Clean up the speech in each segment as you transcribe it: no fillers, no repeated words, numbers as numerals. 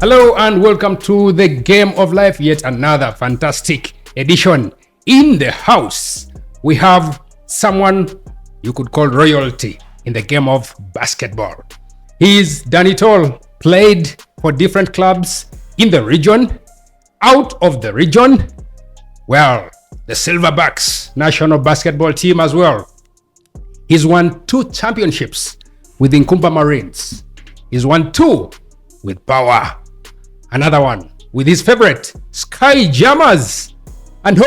Hello and welcome to the Game of Life, yet another fantastic edition. In the house, we have someone you could call royalty in the game of basketball. He's done it all, played for different clubs in the region, out of the region, well, the Silverbacks national basketball team as well. He's won 2 championships with the Nkumba Marines. He's won 2 with Power. Another one with his favorite, Sky Jammers. And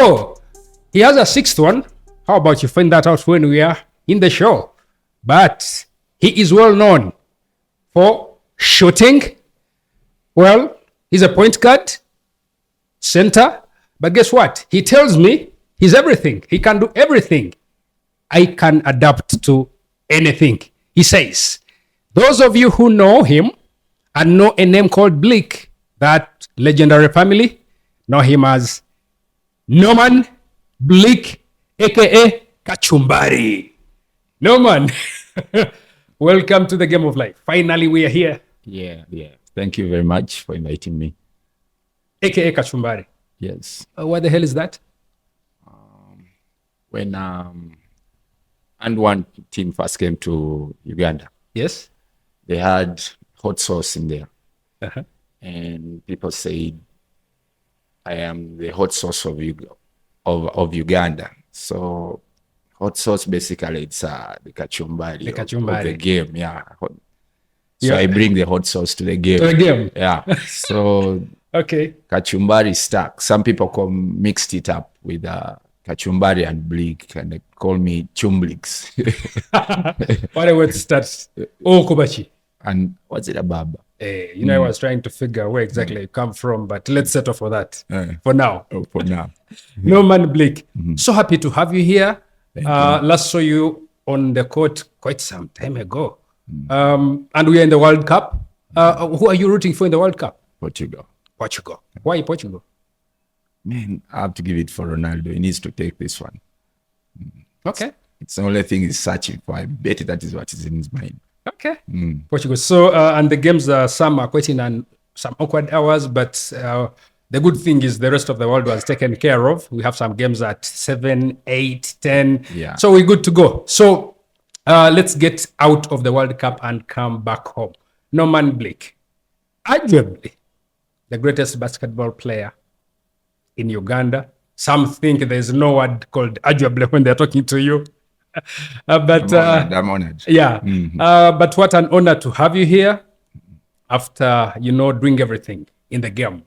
he has a 6th one. How about you find that out when we are in the show? But he is well known for shooting. Well, he's a point guard, center. But guess what? He tells me he's everything. He can do everything. I can adapt to anything. He says, those of you who know him and know a name called Blick, that legendary family, know him as Norman Blick, aka Kachumbari. Norman, welcome to the Game of Life. Finally, we are here. Yeah. Thank you very much for inviting me. Aka Kachumbari. Yes. What the hell is that? When and one team first came to Uganda, Yes. they had hot sauce in there, Uh-huh. and people said, "I am the hot sauce of Uganda." So, hot sauce basically it's the kachumbari, of the game. Yeah. So I bring the hot sauce to the game. To the game. Yeah. So Okay. kachumbari stuck. Some people mixed it up with kachumbari and Blick, and they call me Chumblix. What I want to start. Kobachi. And what's it about? I was trying to figure where exactly you come from, but let's settle for that for now. For now. Norman Blick, so happy to have you here. Last saw you on the court quite some time ago. And we are in the World Cup. Who are you rooting for in the World Cup? Portugal. Portugal. Why Portugal? Man, I have to give it for Ronaldo. He needs to take this one. Okay. It's the only thing he's searching for. I bet that is what is in his mind. Okay. Portugal. So, and the games, some are quite in some awkward hours, but the good thing is the rest of the world was taken care of. We have some games at 7, 8, 10. Yeah. So we're good to go. So let's get out of the World Cup and come back home. Norman Blick, arguably the greatest basketball player in Uganda. Some think there's no word called arguably when they're talking to you. But I'm honored. Yeah. But what an honor to have you here after, doing everything in the game.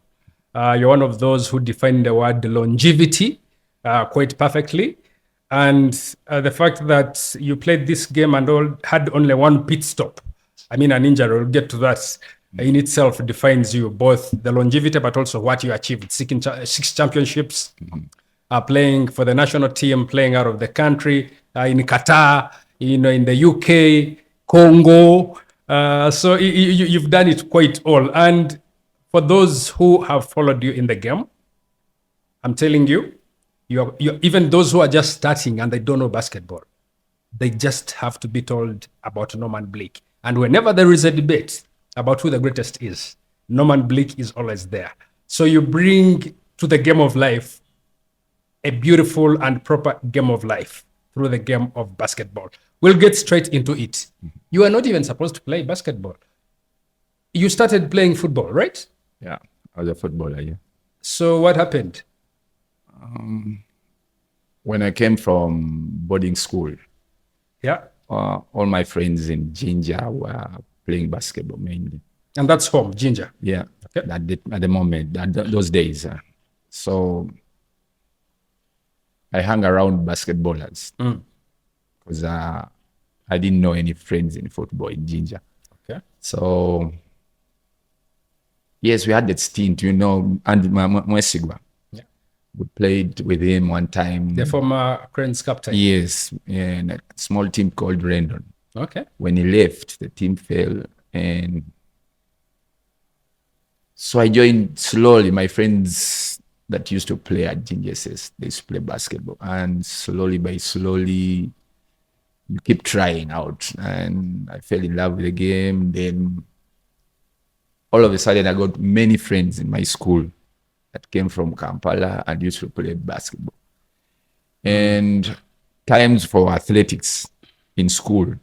You're one of those who define the word longevity quite perfectly. And the fact that you played this game and had only one pit stop, an injury, we'll get to that, in itself defines you, both the longevity, but also what you achieved. 6 championships, playing for the national team, playing out of the country, in Qatar, in the UK, Congo. So you've done it quite all. And for those who have followed you in the game, I'm telling you, you even those who are just starting and they don't know basketball, they just have to be told about Norman Blick. And whenever there is a debate about who the greatest is, Norman Blick is always there. So you bring to the Game of Life a beautiful and proper game of life through the game of basketball. We'll get straight into it. You are not even supposed to play basketball. You started playing football, right? Yeah, I was a footballer, yeah. So what happened? When I came from boarding school, Yeah. all my friends in Ginger were playing basketball mainly. And that's home, Ginger. Yeah, Okay. at the moment, those days. So I hung around basketballers because I didn't know any friends in football in Ginger. Okay. So, yes, we had that stint, and Mwanguhya. Yeah. We played with him one time. The former Cranes captain. Yes, in a small team called Rendon. Okay. When he left, the team fell, and so I joined slowly. My friends that used to play at Ginger SS, they used to play basketball, and slowly by slowly, you keep trying out, and I fell in love with the game. Then all of a sudden I got many friends in my school that came from Kampala and used to play basketball. And times for athletics in school,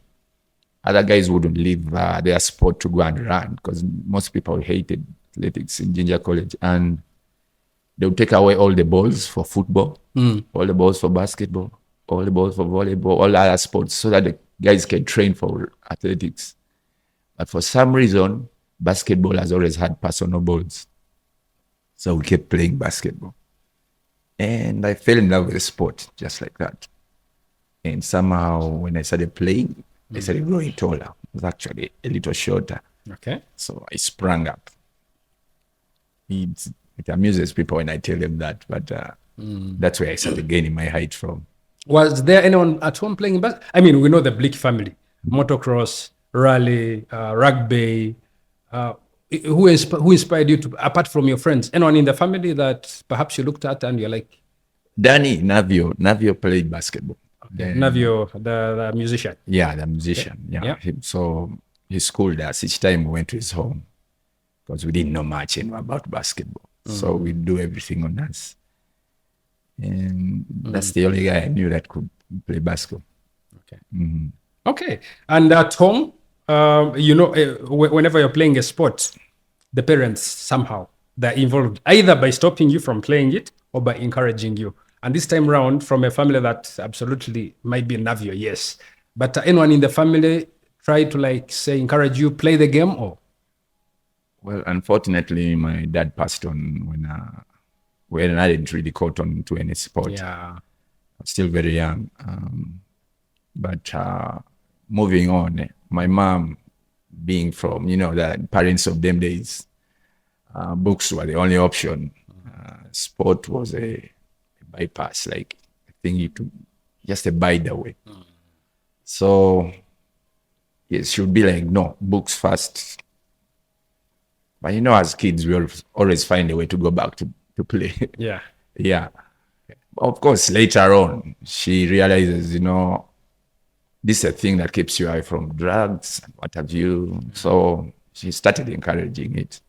other guys wouldn't leave their sport to go and run because most people hated athletics in Jinja College. And they would take away all the balls for football, all the balls for basketball, all the balls for volleyball, all other sports, so that the guys can train for athletics. But for some reason, basketball has always had personal balls. So we kept playing basketball. And I fell in love with the sport, just like that. And somehow, when I started playing, I started growing taller. I was actually a little shorter. Okay. So I sprang up. It amuses people when I tell them that, but that's where I started gaining my height from. Was there anyone at home playing basketball? I mean, we know the Blick family, motocross, rally, rugby. Who inspired you to, apart from your friends? Anyone in the family that perhaps you looked at and you're like? Danny Navio played basketball. Okay. Navio, the musician. Yeah, the musician. Yeah. So he schooled us each time we went to his home because we didn't know much about basketball. So we do everything on us. And that's the only guy I knew that could play basketball. Okay. Okay. And at home, whenever you're playing a sport, the parents somehow, they're involved either by stopping you from playing it or by encouraging you. And this time around, from a family that absolutely might be Navio, yes. But anyone in the family try to say, encourage you, play the game or? Well, unfortunately, my dad passed on when I didn't really caught on to any sport. Yeah. I was still very young. But moving on, my mom, being from, the parents of them days, books were the only option. Sport was a bypass, like a thing just a by the way. So, yes, she would be like, no, books first. But as kids, we always find a way to go back to play. Yeah. Yeah. Of course, later on, she realizes, this is a thing that keeps you away from drugs and what have you. So she started encouraging it.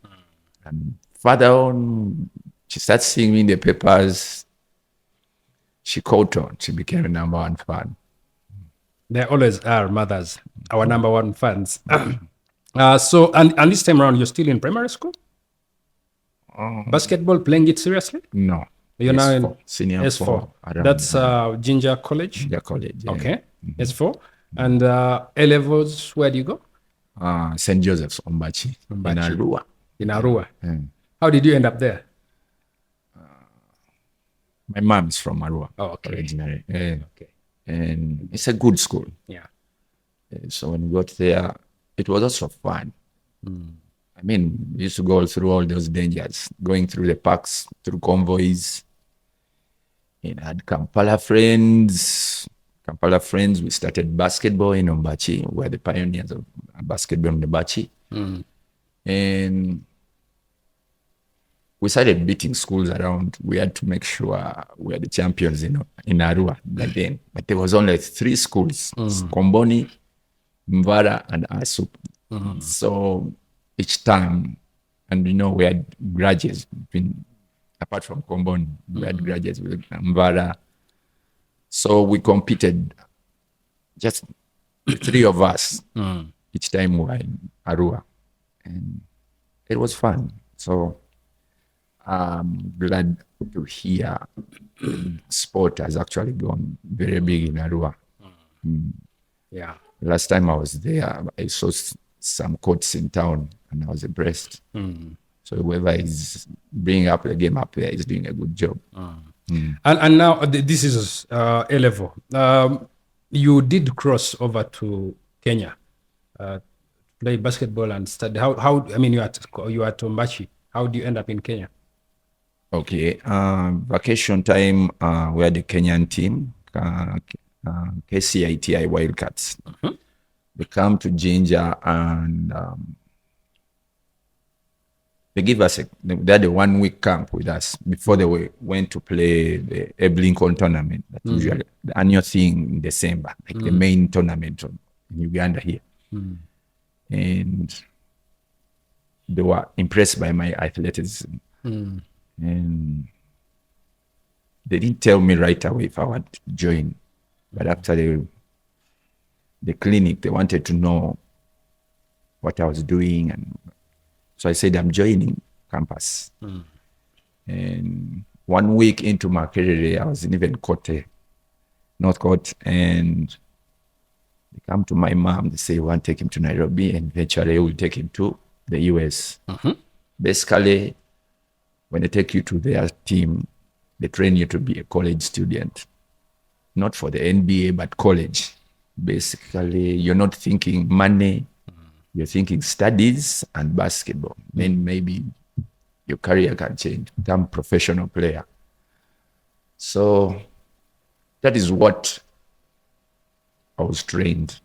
And further on, she started seeing me in the papers. She caught on. She became a number one fan. There always are mothers, our number one fans. So this time around, you're still in primary school? Basketball, playing it seriously? No. You're now in senior S4. Around, That's Jinja College? Jinja College, yeah. Okay, S4. And A-levels, where do you go? St. Joseph's, Ombachi. In Arua. In Arua. How did you end up there? My mom's from Arua. Oh, okay. Originally. Okay. And it's a good school. Yeah. So when we got there, it was also fun. I mean, we used to go through all those dangers, going through the parks, through convoys. And had Kampala friends. We started basketball in Ombachi. We were the pioneers of basketball in Ombachi. And we started beating schools around. We had to make sure we were the champions in Arua back then. But there was only 3 schools, Komboni, Mvara, and Asup. So each time, and we had graduates apart from Komboni, we had graduates with Mvara. So we competed, just the 3 of us, each time we were in Arua. And it was fun. So I'm glad to hear sport has actually gone very big in Arua. Yeah. Last time I was there, I saw some courts in town and I was impressed. So whoever is bringing up the game up there is doing a good job. And now this is A-level. You did cross over to Kenya, play basketball and study. How? I mean, you are at Ombachi. How do you end up in Kenya? Okay. Vacation time, we had the Kenyan team, KCITI Wildcats. They come to Jinja and they give us they had a 1-week camp with us before they went to play the Lincoln tournament. That's usually the annual thing in December, like the main tournament in Uganda here. And they were impressed by my athleticism. And they didn't tell me right away if I would join. But after the clinic, they wanted to know what I was doing. And so I said, I'm joining campus. And 1 week into my career, I was in even North Court, and they come to my mom, they say, we want to take him to Nairobi, and eventually we'll take him to the US. Basically, when they take you to their team, they train you to be a college student. Not for the NBA, but college. Basically, you're not thinking money, you're thinking studies and basketball. Then maybe your career can change, become a professional player. So that is what I was trained.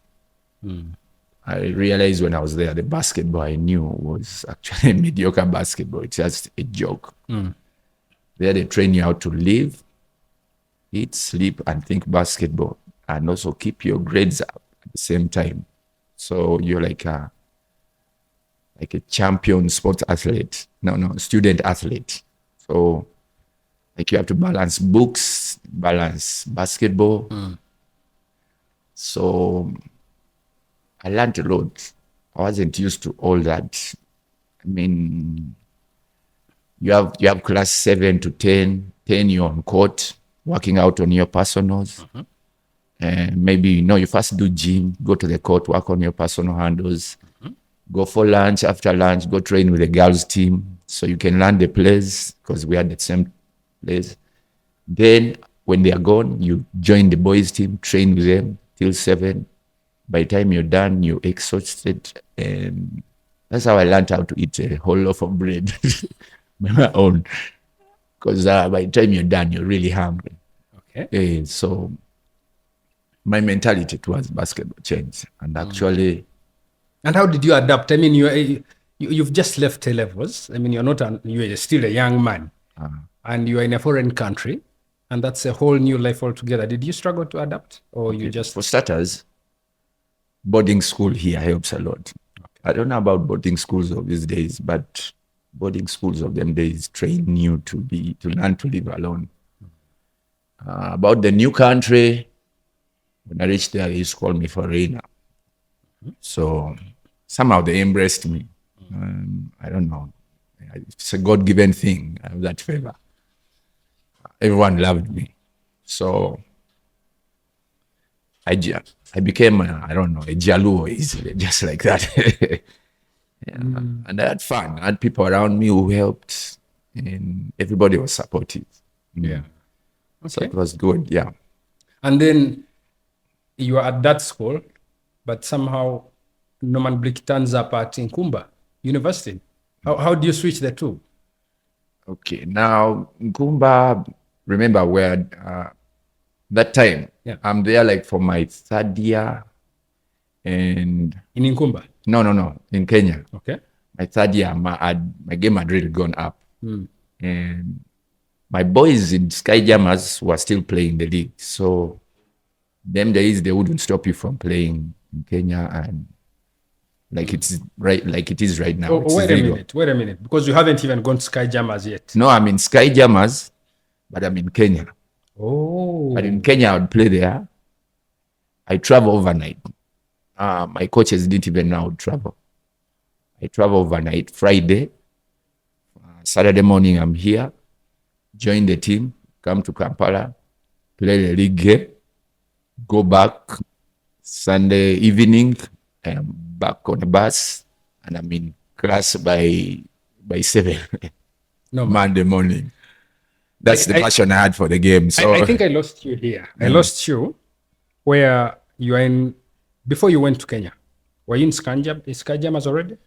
I realized when I was there, the basketball I knew was actually mediocre basketball. It's just a joke. There they train you how to live, eat, sleep, and think basketball, and also keep your grades up at the same time. So you're like a champion sports athlete. No, student athlete. So like you have to balance books, balance basketball. So I learned a lot. I wasn't used to all that. I mean, you have class 7 to 10 you're on court, working out on your personals. And maybe, you first do gym, go to the court, work on your personal handles, go for lunch, after lunch, go train with the girls team so you can learn the plays, because we had the same plays. Then when they are gone, you join the boys team, train with them till 7. By the time you're done, you're exhausted. And that's how I learned how to eat a whole loaf of bread by my own. Because by the time you're done, you're really hungry. Okay. So my mentality towards basketball changed. And actually... And how did you adapt? I mean, you've just left A levels. I mean, you're still a young man. And you're in a foreign country. And that's a whole new life altogether. Did you struggle to adapt? Or you just... For starters, boarding school here helps a lot. I don't know about boarding schools of these days, but boarding schools of them days train you to learn to live alone. About the new country, when I reached there, they used to call me foreigner. So somehow they embraced me. I don't know. It's a God-given thing. I have that favor. Everyone loved me. So I became, a Jaluo easily, just like that. And I had fun. I had people around me who helped, and everybody was supportive. Okay. So it was good, yeah. And then you are at that school, but somehow Norman Blick turns up at Nkumba University. How do you switch the two? Okay, now Nkumba, remember where that time, I'm there like for my 3rd year. And in Nkumba? No, in Kenya. Okay. My 3rd year, my game had really gone up. And my boys in Sky Jammers were still playing the league. So them days, they wouldn't stop you from playing in Kenya, and like it is right now. Wait a minute, because you haven't even gone to Sky Jammers yet. No, I'm in Sky Jammers, but I'm in Kenya. But in Kenya, I would play there. I travel overnight. My coaches didn't even know I would travel. I travel overnight, Friday. Saturday morning, I'm here. Join the team, come to Kampala, play the league game, go back Sunday evening, I'm back on the bus, and I'm in class by 7 Monday morning. That's the passion I had for the game. So I think I lost you here. I lost you where you are in, before you went to Kenya. Were you in Sky Jammers already?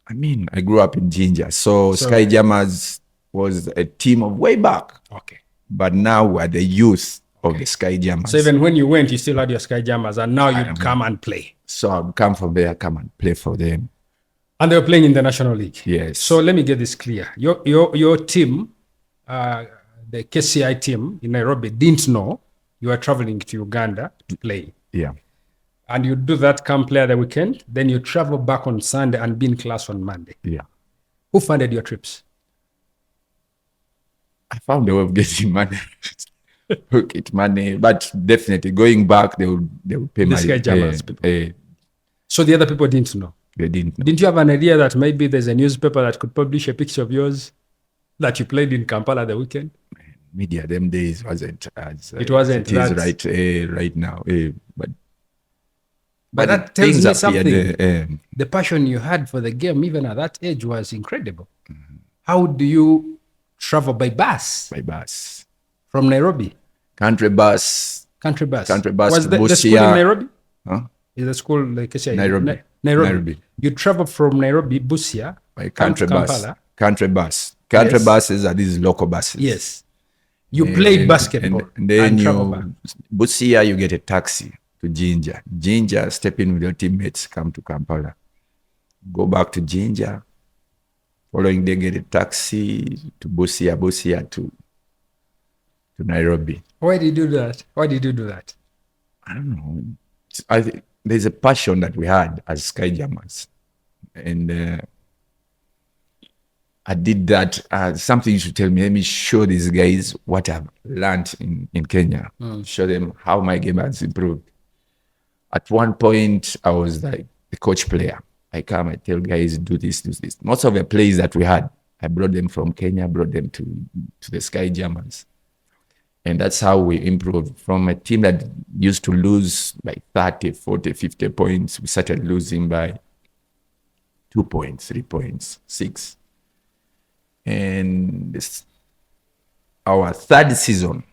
I mean, I grew up in Jinja. So Sky Jammers was a team of way back. Okay. But now we're the youth of the Sky Jammers. So even when you went, you still had your Sky Jammers, and now you'd come and play. So I'd come from there, come and play for them. And they were playing in the National League. Yes. So let me get this clear. Your team, the KCI team in Nairobi, didn't know you were traveling to Uganda to play. Yeah. And you do that, come play the weekend, then you travel back on Sunday and be in class on Monday. Yeah. Who funded your trips? I found a way of getting money. Get money, but definitely going back, they would pay my So the other people didn't know. They didn't know. Didn't you have an idea that maybe there's a newspaper that could publish a picture of yours that you played in Kampala the weekend? Media them days wasn't as it wasn't. It is right now. But that tells me something. The passion you had for the game, even at that age, was incredible. Mm-hmm. How do you travel by bus? By bus. From Nairobi? Country bus. Was the school in Nairobi? Huh? Is the school like I say? Nairobi. Nairobi. You travel from Nairobi, Busia, by country bus. Kampala. Country bus. Country buses are these local buses. Yes. You played basketball. And then Busia, you get a taxi to Jinja. Jinja, step in with your teammates, come to Kampala. Go back to Jinja. Following day, get a taxi to Busia to Nairobi. Why did you do that? I don't know. I think there's a passion that we had as Sky Jammers. And I did that. Something you should tell me. Let me show these guys what I've learned in Kenya. Show them how my game has improved. At one point, I was like the coach player. I come, I tell guys, do this. Most of the plays that we had, I brought them from Kenya, brought them to the Sky Jammers. And that's how we improved. From a team that used to lose by 30, 40, 50 points, we started losing by 2 points, 3 points, 6. And our third season,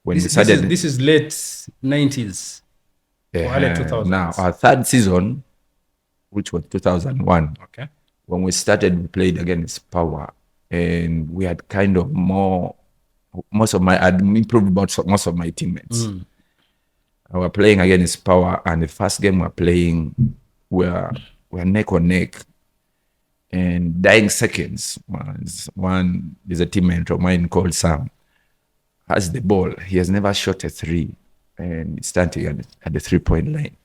when we started... This is late 90s, or early 2000s. Now, our third season, which was 2001, okay, when we started, we played against Power. And we had kind of I'd improved most of my teammates. I was playing against Power, and the first game we're playing, we're neck on neck. And dying seconds, there's a teammate of mine called Sam, has the ball. He has never shot a three, and it's standing at the 3-point line.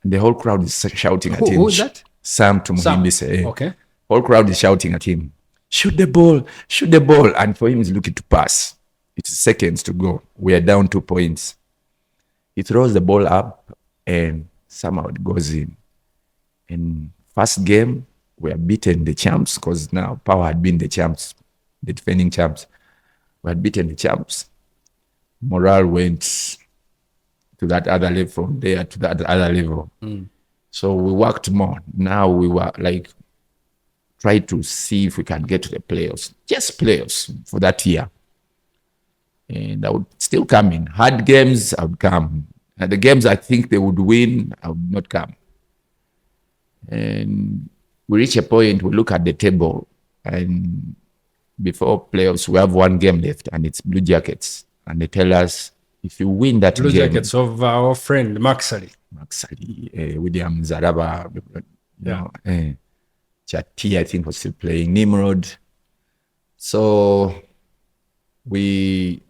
And the whole crowd is shouting at him. Who is that? Sam Tumuhimbise. Okay. Whole crowd is shouting at him, shoot the ball. And for him, he's looking to pass. It's seconds to go. We are down 2 points. He throws the ball up, and somehow it goes in. And first game, we are beaten the champs, because now Power had been the champs, the defending champs. We had beaten the champs. Morale went to that other level, from there to that other level. So we worked more. Now we were like, try to see if we can get to the playoffs. Just playoffs for that year. And I would still come in. Hard games, I would come. And the games I think they would win, I would not come. And we reach a point, we look at the table, and before playoffs, we have one game left, and it's Blue Jackets. And they tell us, if you win that Blue game... Blue Jackets of our friend, Maxali, William Zaraba, Chati, I think, was still playing, Nimrod. So we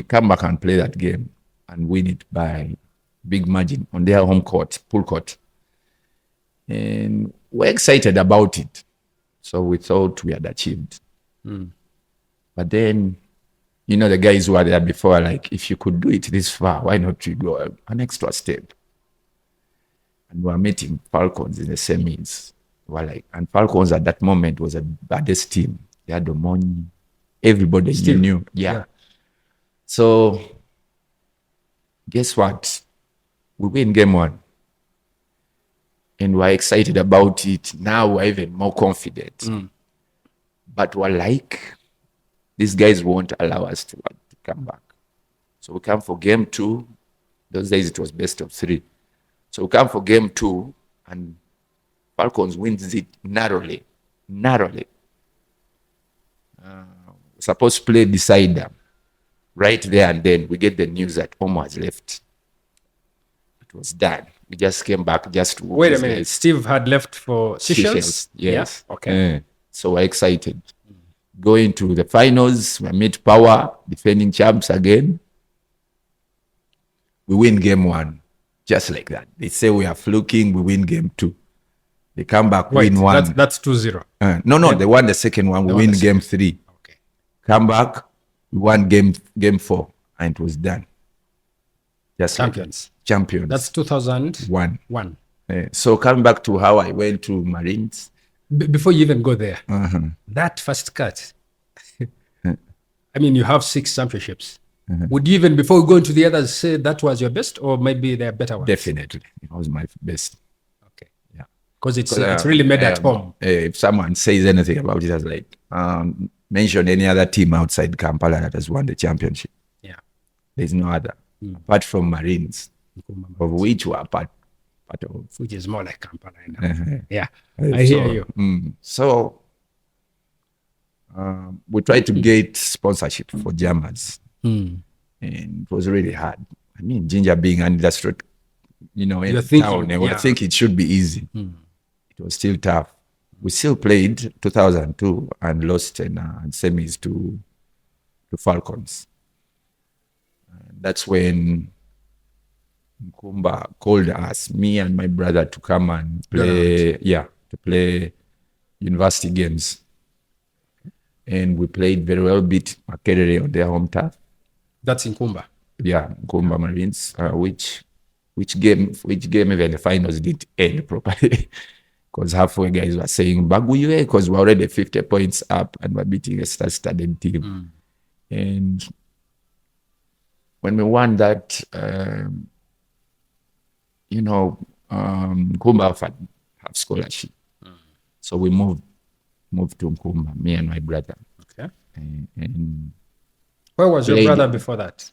come back and play that game and win it by big margin on their home court, pool court. And we're excited about it. So we thought we had achieved. But then, the guys who were there before, like, if you could do it this far, why not you go an extra step? And we were meeting Falcons in the semis. And Falcons at that moment was the baddest team. They had Omony. Everybody still knew. Yeah. So, guess what? We win game 1. And we're excited about it. Now we're even more confident. But we're like, these guys won't allow us to come back. So we come for game 2. Those days it was best of 3. So we come for game 2, and Falcons wins it narrowly. Supposed to play decider. Right there and then, we get the news that Omo has left. It was done. We just came back just to... Wait a minute. Steve had left for Seychelles? Yes. Yeah? Okay. So we're excited. Going to the finals, we meet Power, defending champs again. We win game 1. Just like that. They say we are fluking, we win game 2. They come back, win one. That's 2-0. No, they won the second one. We win game 3. Okay. Come back, we won game 4, and it was done. Just champions. Like champions. That's 2001. So coming back to how I went to Marines. Before you even go there, that first cut, I mean, you have 6 championships. Would you even, before going to the others, say that was your best, or maybe they're better ones? Definitely. It was my best. Okay. Yeah. Because it's really made at home. If someone says anything about it, as like, mention any other team outside Kampala that has won the championship. Yeah. There's no other. Apart from Marines, of which we are part of. Which is more like Kampala. Yeah. I hear you. So, we tried to get sponsorship for Germans. And it was really hard. I mean, Ginger being an industry, in town, I would think it should be easy. It was still tough. We still played 2002 and lost in semis to Falcons. And that's when Nkumba called us, me and my brother, to come and play. To play university games. And we played very well, beat Makerere on their home turf. That's in Nkumba. Yeah, Nkumba Marines, which game even the finals didn't end properly. Because halfway guys were saying, Mwanguhya, because we're already 50 points up and we're beating a star-studded team. And when we won that, Nkumba had scholarship. So we moved to Nkumba, me and my brother. Okay. And where was your brother before that?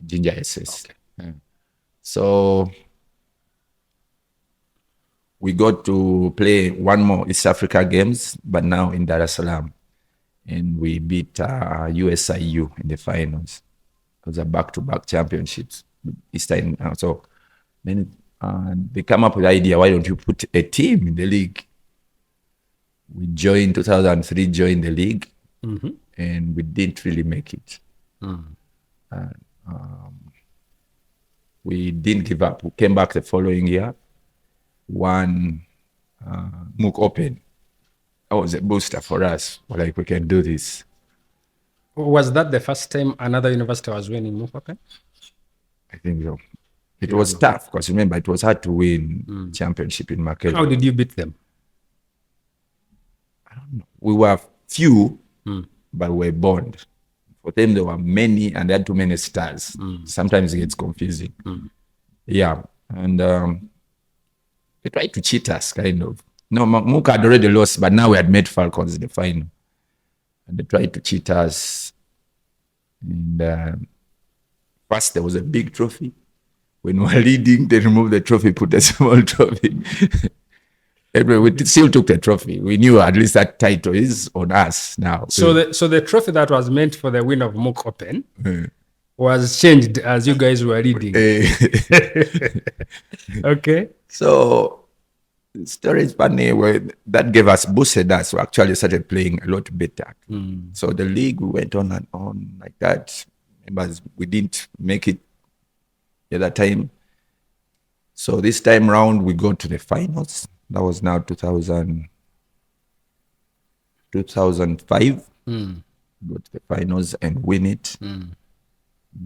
Ginger SS. Okay. So we got to play one more East Africa games, but now in Dar es Salaam. And we beat USIU in the finals. It was a back-to-back championships. Eastern. So then they come up with the idea, why don't you put a team in the league? We joined 2003, joined the league, and we didn't really make it. We didn't give up. We came back the following year, won MOOC Open. That was a booster for us. We're like, we can do this. Was that the first time another university was winning MOOC Open? I think so. It was tough because remember, it was hard to win championship in Makerere. How did you beat them? I don't know. We were few, but we were bond. For them, there were many, and they had too many stars. Sometimes it gets confusing. Yeah, and they tried to cheat us, kind of. No, MOOC had already lost, but now we had met Falcons in the final. And they tried to cheat us. And first, there was a big trophy. When we were leading, they removed the trophy, put a small trophy. Anyway, we still took the trophy. We knew at least that title is on us now. So the trophy that was meant for the win of MOOC Open was changed as you guys were leading. Okay. So the story is funny. That gave us, boosted us. We actually started playing a lot better. So the league, we went on and on like that. But we didn't make it the other time. So this time round, we go to the finals. That was now 2005. Go to the finals and win it.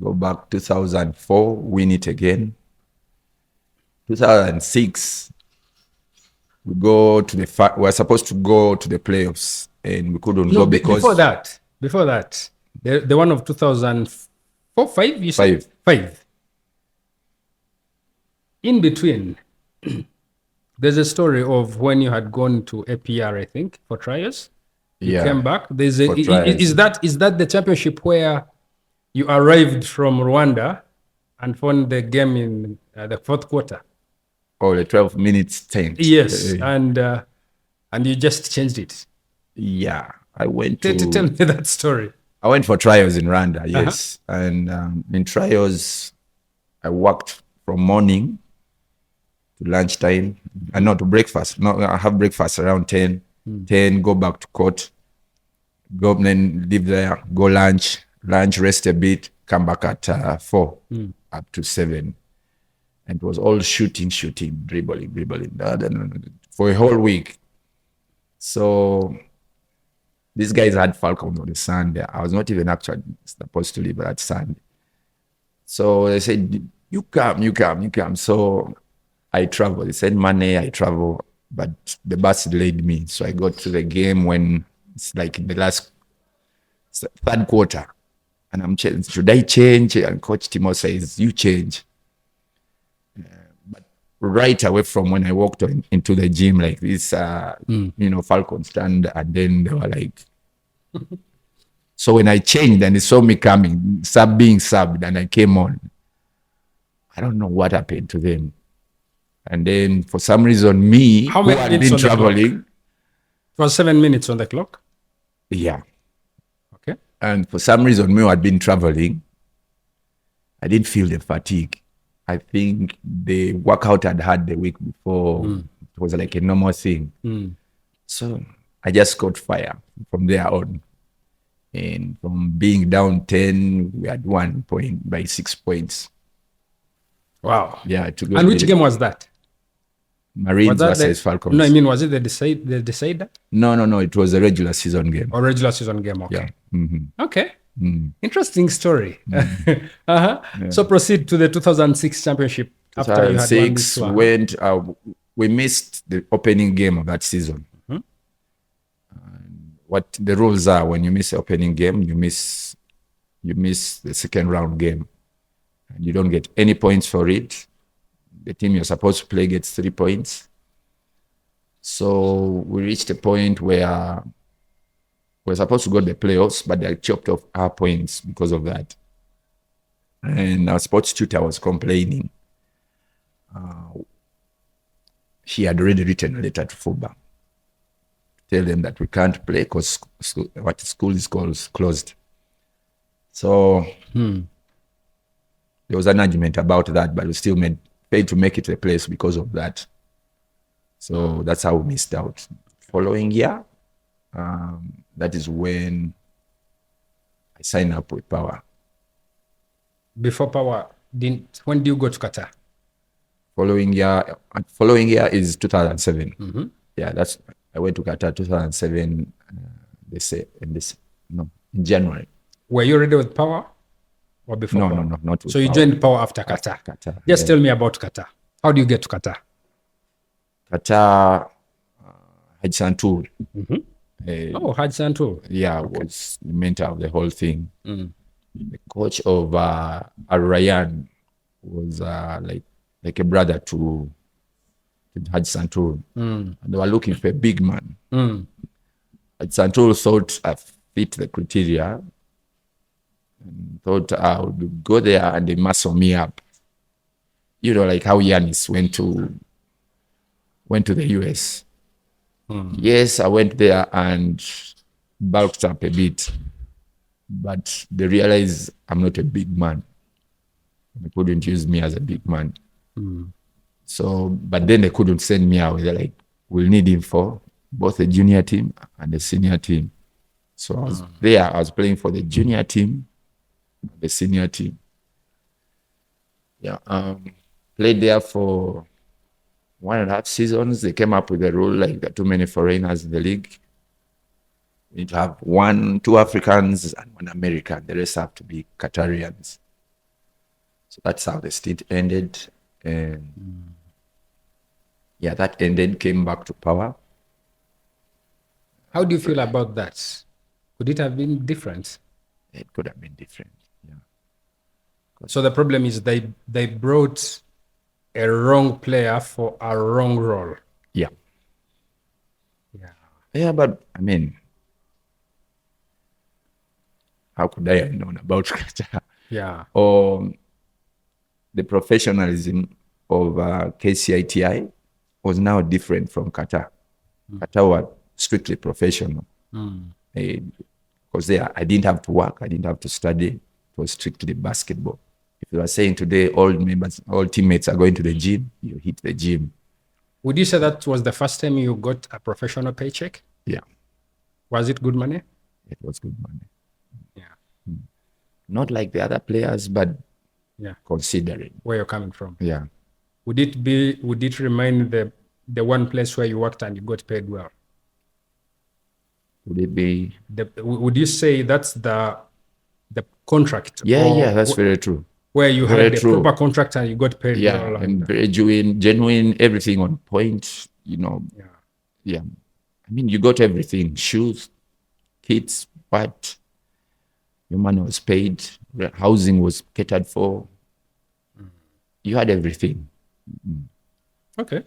Go back 2004, win it again. 2006, we go to the we're supposed to go to the playoffs and we couldn't go because before that, the one of 2004, 5, you said? 5. In between, there's a story of when you had gone to APR, I think, for trials. You came back. Is that the championship where you arrived from Rwanda and won the game in the fourth quarter? Oh, the 12 minutes 10. Yes, and you just changed it. Yeah, I went to... Tell me that story. I went for trials in Rwanda, yes. And in trials, I worked from morning to lunchtime, and not to breakfast. No, I have breakfast around 10. 10, go back to court, go then live there, go lunch, rest a bit, come back at 4 up to 7. And it was all shooting, dribbling. for a whole week. So these guys had Falcons on the Sunday. I was not even actually supposed to leave that Sunday. So they said, you come. So I traveled. They sent money, I travel, but the bus delayed me. So I got to the game when it's like in the last third quarter. And I'm changing. Should I change? And Coach Timo says, you change. But right away from when I walked into the gym, like this, Falcon stand, and then they were like, so when I changed and they saw me coming, being subbed, and I came on, I don't know what happened to them. And then for some reason, who had been traveling. It was 7 minutes on the clock? Yeah. Okay. And for some reason, who had been traveling, I didn't feel the fatigue. I think the workout I'd had the week before, it was like a normal thing. So I just caught fire from there on. And from being down 10, we had 1 point by 6 points. Wow. Yeah. And which game was that? Marines versus Falcons. No, I mean, was it the decider? No. It was a regular season game. Or regular season game, okay. Yeah. Okay. Interesting story. Yeah. So proceed to the 2006 championship. After you had won this one. We missed the opening game of that season. What the rules are, when you miss the opening game, you miss the second round game. And you don't get any points for it. The team you're supposed to play gets 3 points. So we reached a point where we're supposed to go to the playoffs, but they chopped off our points because of that. And our sports tutor was complaining. He had already written a letter to FUBA to tell them that we can't play because what school is closed. So there was an argument about that, but we still paid to make it a place because of that. So that's how we missed out. Following year, that is when I signed up with Power. Before Power, when did you go to Qatar? Following year is 2007. Yeah, I went to Qatar 2007. In January. Were you already with Power? Or before No, Power? not with Power. So you joined Power after Qatar? Just tell me about Qatar. How do you get to Qatar? Qatar, Haj Santoul. Haj Santoul. Yeah, okay. Was the mentor of the whole thing. The coach of Al Rayyan was like a brother to Haj Santoul. And they were looking for a big man. Haj Santoul thought I fit the criteria. And thought I would go there and they muscle me up. You know, like how Giannis went to the US. Yes, I went there and bulked up a bit, but they realized I'm not a big man. They couldn't use me as a big man. So, but then they couldn't send me out. They're like, we'll need him for both the junior team and the senior team. So I was there. I was playing for the junior team, the senior team. Yeah, played there for 1.5 seasons. They came up with a rule like there are too many foreigners in the league. We need to have 2 Africans and 1 American. The rest have to be Qatarians. So that's how the stint ended. And yeah, that ended, came back to Power. How do you feel about that? Could it have been different? It could have been different, yeah. So the problem is they brought a wrong player for a wrong role. Yeah. Yeah, but I mean, how could I have known about Qatar? Yeah. Or the professionalism of KCITI was now different from Qatar. Qatar were strictly professional. Because there, I didn't have to work, I didn't have to study. It was strictly basketball. If you are saying today all teammates are going to the gym, you hit the gym. Would you say that was the first time you got a professional paycheck? Yeah. Was it good money? It was good money. Yeah. Not like the other players, but considering where you're coming from. Yeah. Would it remind the the one place where you worked and you got paid well? Would it be? Would you say that's the contract? Yeah, that's very true. Where you very had the true. proper contract and you got paid well. Yeah, and very genuine, everything on point, you know. Yeah. I mean, you got everything, shoes, kids, but your money was paid, housing was catered for. You had everything. Okay.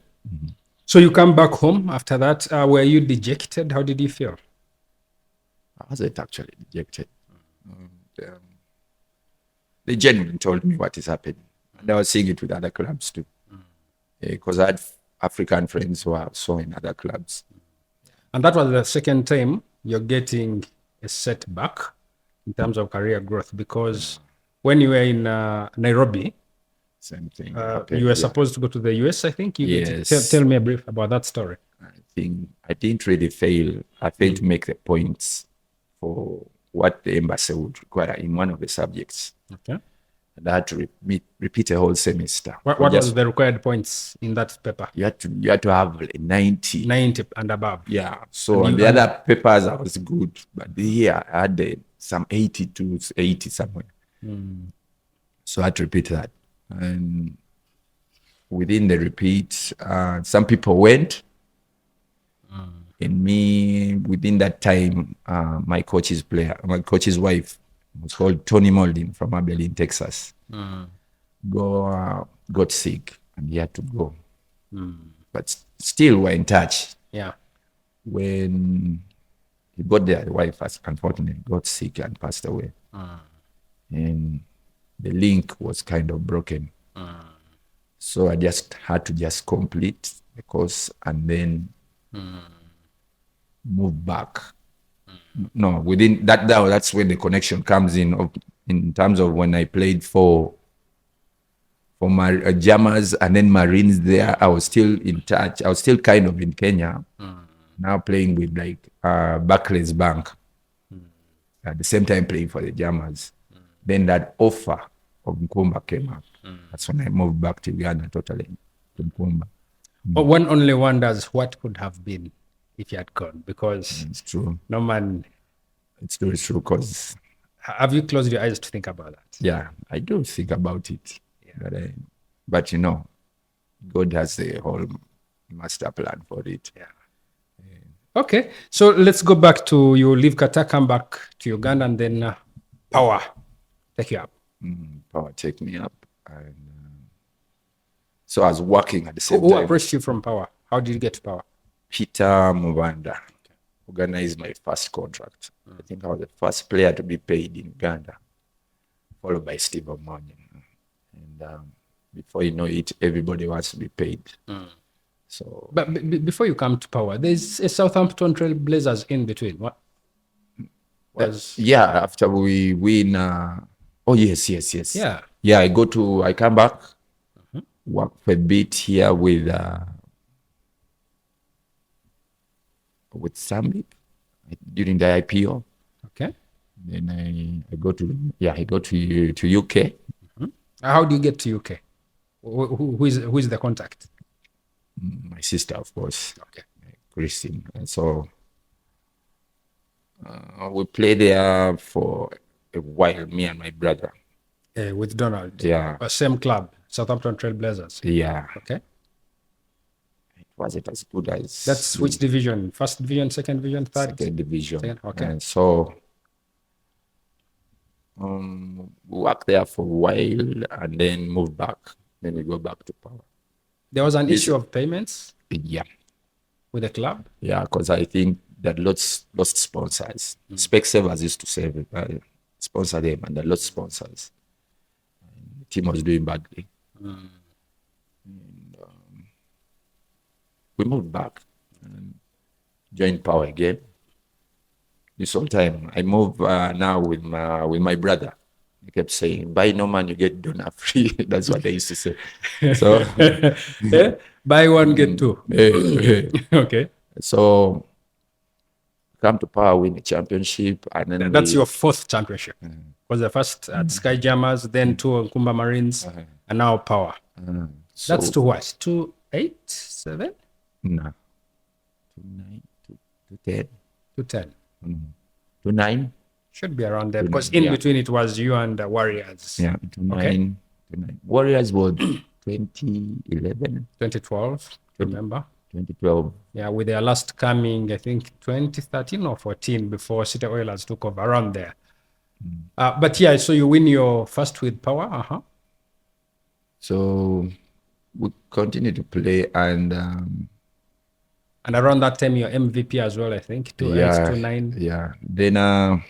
So you come back home after that. Were you dejected? How did you feel? I wasn't actually dejected. They genuinely told me what is happening. And I was seeing it with other clubs too. Because I had African friends who are also in other clubs. And that was the second time you're getting a setback in terms of career growth, because when you were in Nairobi, same thing. You were supposed to go to the US, I think. Yes. Tell me a brief about that story. I didn't really fail. I failed to make the points for what the embassy would require in one of the subjects. Okay. And I had to repeat a whole semester. What was the required points in that paper? You had to have 90. 90 and above. Yeah. So on the other papers, I was good. But here, I had some 80 to 80 somewhere. So I had to repeat that. And within the repeat, some people went. And me, within that time, my coach's wife, was called Tony Molding from Abilene, Texas, got sick and he had to go. But still we're in touch. Yeah. When he got there, the wife, unfortunately, got sick and passed away. And the link was kind of broken. So I just had to complete the course and then move back. No, within that's when the connection comes in terms of when I played for my Jammers and then Marines there. I was still in touch. I was still kind of in Kenya. Now playing with Barclays Bank. At the same time playing for the Jammers. Then that offer of Nkumba came up. That's when I moved back to Uganda totally, to Nkumba. But one only wonders what could have been if you had gone, because it's true. Norman, it's very true. Because have you closed your eyes to think about that? Yeah, I do think about it. Yeah. But you know, God has the whole master plan for it. Yeah. Okay, so let's go back to you leave Qatar, come back to Uganda, and then Power take you up. Power take me up, and so I was working at the same time. Who approached you from Power? How did you get to Power? Peter Mwanguhya. Uganda is my first contract. I think I was the first player to be paid in Uganda, followed by Steve Omony. And before you know it, everybody wants to be paid. So, but before you come to Power, there's a Southampton Trail Blazers in between. What was? Yeah, after we win. Oh yes. Yeah, I come back, work for a bit here with Stanbic during the IPO. Okay. Then I go to UK. How do you get to UK? Who is the contact? My sister, of course. Okay. Christine. And so we played there for a while, me and my brother. With Donald? Yeah. Same club, Southampton Trail Blazers? Yeah. Okay. It wasn't as good as... That's which division? First division, second division, third? Second division. Second? Okay. And so we worked there for a while and then moved back. Then we go back to Power. There was an issue of payments? Yeah. With the club? Yeah, because I think that lost sponsors. Specsavers used to sponsor them, and they lost sponsors. And the team was doing badly. And, we moved back and joined Power again. This whole time, I moved now with my brother. He kept saying, "Buy Norman, you get donor free." That's what they used to say. So, buy one, get two. Okay. So, come to Power, win the championship, and then that's your fourth championship. Was the first at Sky Jammers, then two Nkumba Marines, and now Power. So, that's to what? 2, 8, 7? No. 2-9, 2-10. 210. 2-9. Should be around there because in between it was you and the Warriors. Yeah, 2-9. Okay. 2-9. Warriors was 2011. 2012, remember? 2012. Yeah, with their last coming, I think 2013 or 14 before City Oilers took over, around there. But yeah, so you win your first with Power. So we continue to play and around that time your MVP as well, I think 2-8, 2-9. Yeah. Then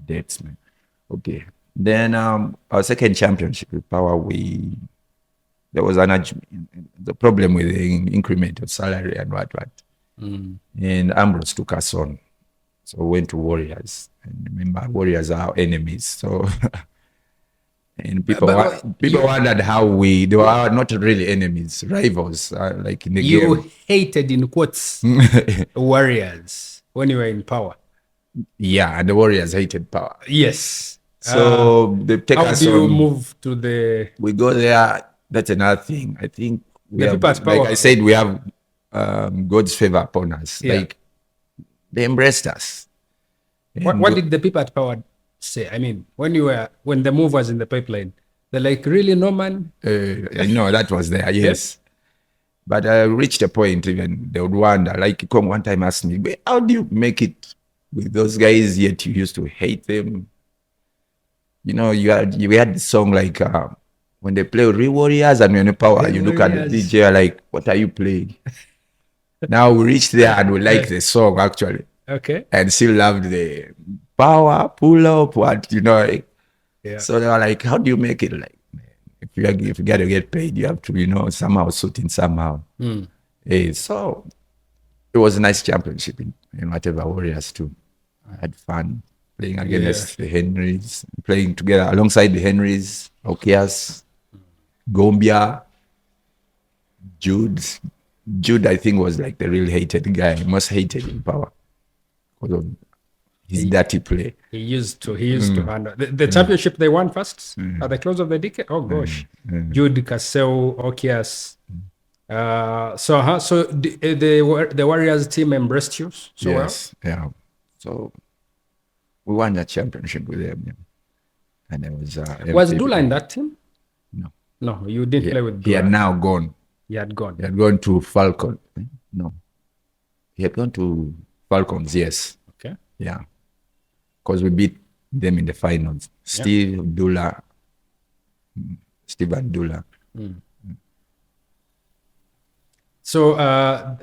dates, man. Okay. Then our second championship with Power, there was the problem with the increment of salary and what. And Ambrose took us on. So we went to Warriors. And remember, Warriors are our enemies. So and people wondered how they were not really enemies, rivals, like in the game. You hated, in quotes, Warriors when you were in Power. Yeah, and the Warriors hated Power. Yes. So they take us on. How do you move to the... We go there. That's another thing. I think like I said, we have God's favor upon us. Yeah. Like, they embraced us. What did the people at Power say? I mean, when the move was in the pipeline, they're like, really, Norman? No, that was there, yes. But I reached a point, even they would wonder, like, one time asked me, how do you make it with those guys, yet you used to hate them? You know, you had the song like, when they play Real Warriors and when you Power, you look at the DJ like, what are you playing? Now we reached there and we like the song, actually. Okay. And still loved the Power, pull up, So they were like, how do you make it? Like, if you got to get paid, you have to, somehow suit in somehow. So it was a nice championship in whatever Warriors too. I had fun playing against the Henrys, playing together alongside the Henrys, Okias, Gombia, Jude. Jude, I think, was like the real hated guy, most hated in Power because of his dirty play. He used to handle the championship. They won first at the close of the decade. Oh gosh, Jude, Kaseu, Okias. So the Warriors team embraced you so well. Yeah. So we won that championship with them, and it was Dula in that team? No, you didn't play with Dula. He had now gone. He had gone to Falcon. No, he had gone to Falcons. Yes. Okay. Yeah, because we beat them in the finals. Steve Dula. So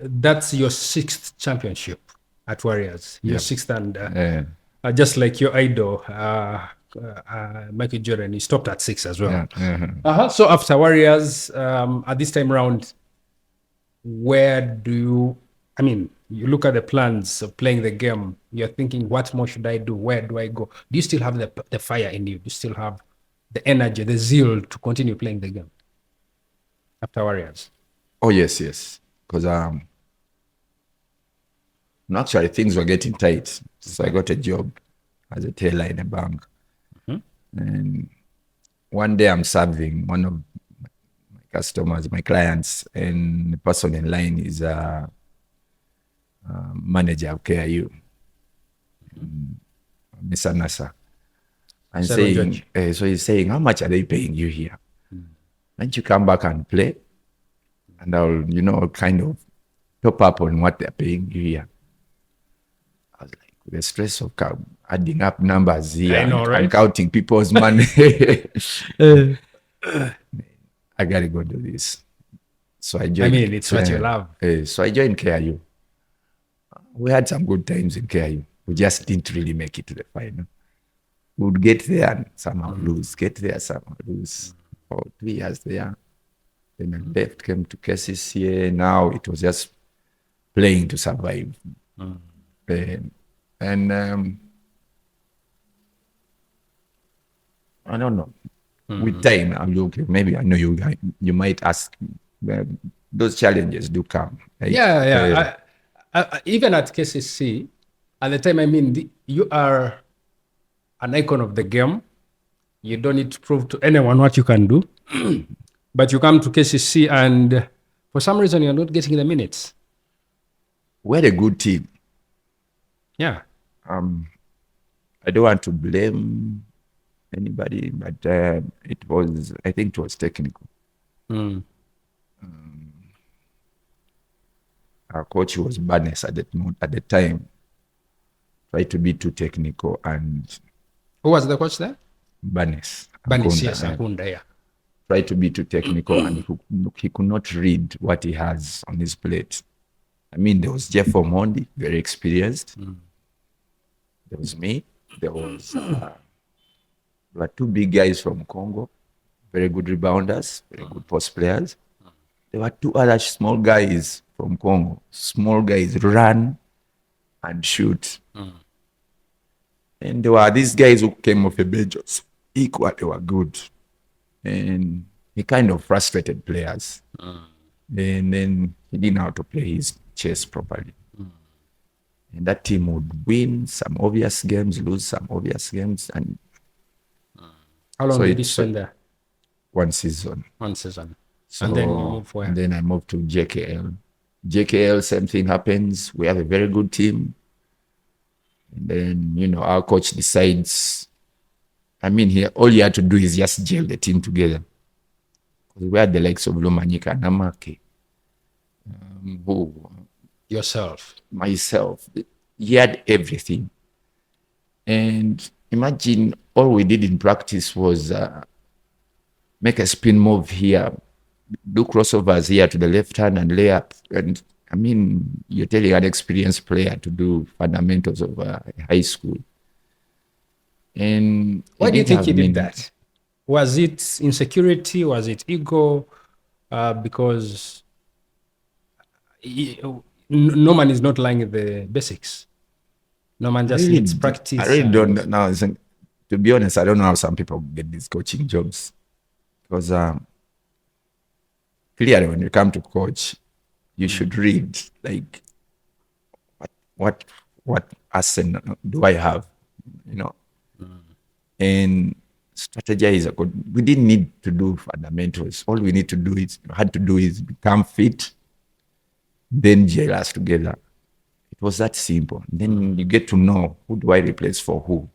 that's your sixth championship at Warriors. Your sixth, and just like your idol, Michael Jordan, he stopped at 6 as well. So after Warriors, at this time round, you look at the plans of playing the game, you're thinking, what more should I do? Where do I go? Do you still have the fire in you? Do you still have the energy, the zeal to continue playing the game after Warriors? Oh, yes. Because actually things were getting tight. So I got a job as a teller in a bank. And one day I'm serving one of my customers, my clients, and the person in line is a manager of KIU, Mr. Nasa. And so he's saying, how much are they paying you here? Don't you come back and play? And I'll, kind of top up on what they're paying you here. I was like, the stress of adding up numbers here and counting people's money. I gotta go do this. So I joined. It's what you love. So I joined KIU. We had some good times in KIU. We just didn't really make it to the final. We would get there and somehow lose. Get there, somehow lose. For 2 years there. Then I left, came to KCCA. Now it was just playing to survive. And I don't know. With time, I'm looking. Maybe I know you might ask. Those challenges do come. Right? Even at KCC, at the time, you are an icon of the game. You don't need to prove to anyone what you can do. But you come to KCC and for some reason you're not getting the minutes. We had a good team. Yeah. I don't want to blame anybody, but I think it was technical. Our coach was Barnes at the time. Tried to be too technical, and who was the coach there? Barnes, yes, Nkumba, yeah. Tried to be too technical, and he could not read what he has on his plate. I mean, there was Jeff Omony, very experienced. There was me. There were two big guys from Congo, very good rebounders, very good post players. There were two other small guys from Congo. Small guys run and shoot. And there were these guys who came off the bench. Equal, they were good. And he kind of frustrated players. And then he didn't know how to play his chess properly. And that team would win some obvious games, lose some obvious games. And how long did you spend there? 1 season. 1 season. So, and then you moved where? And then I moved to JKL. JKL, same thing happens. We have a very good team. And then, our coach decides, all you had to do is just gel the team together. Because we had the likes of Lumanyika, Namake, myself. He had everything. And imagine all we did in practice was make a spin move here, do crossovers here to the left hand and lay up. And you're telling an experienced player to do fundamentals of high school. And why do you think he did that? Was it insecurity? Was it ego? Because Norman is not learning the basics. Norman just needs practice. I really don't know. To be honest, I don't know how some people get these coaching jobs. Because clearly when you come to coach, you should read, like, what arsenal do I have, and strategize. We didn't need to do fundamentals. All we had to do is become fit, then gel us together. It was that simple. Then you get to know, who do I replace for who?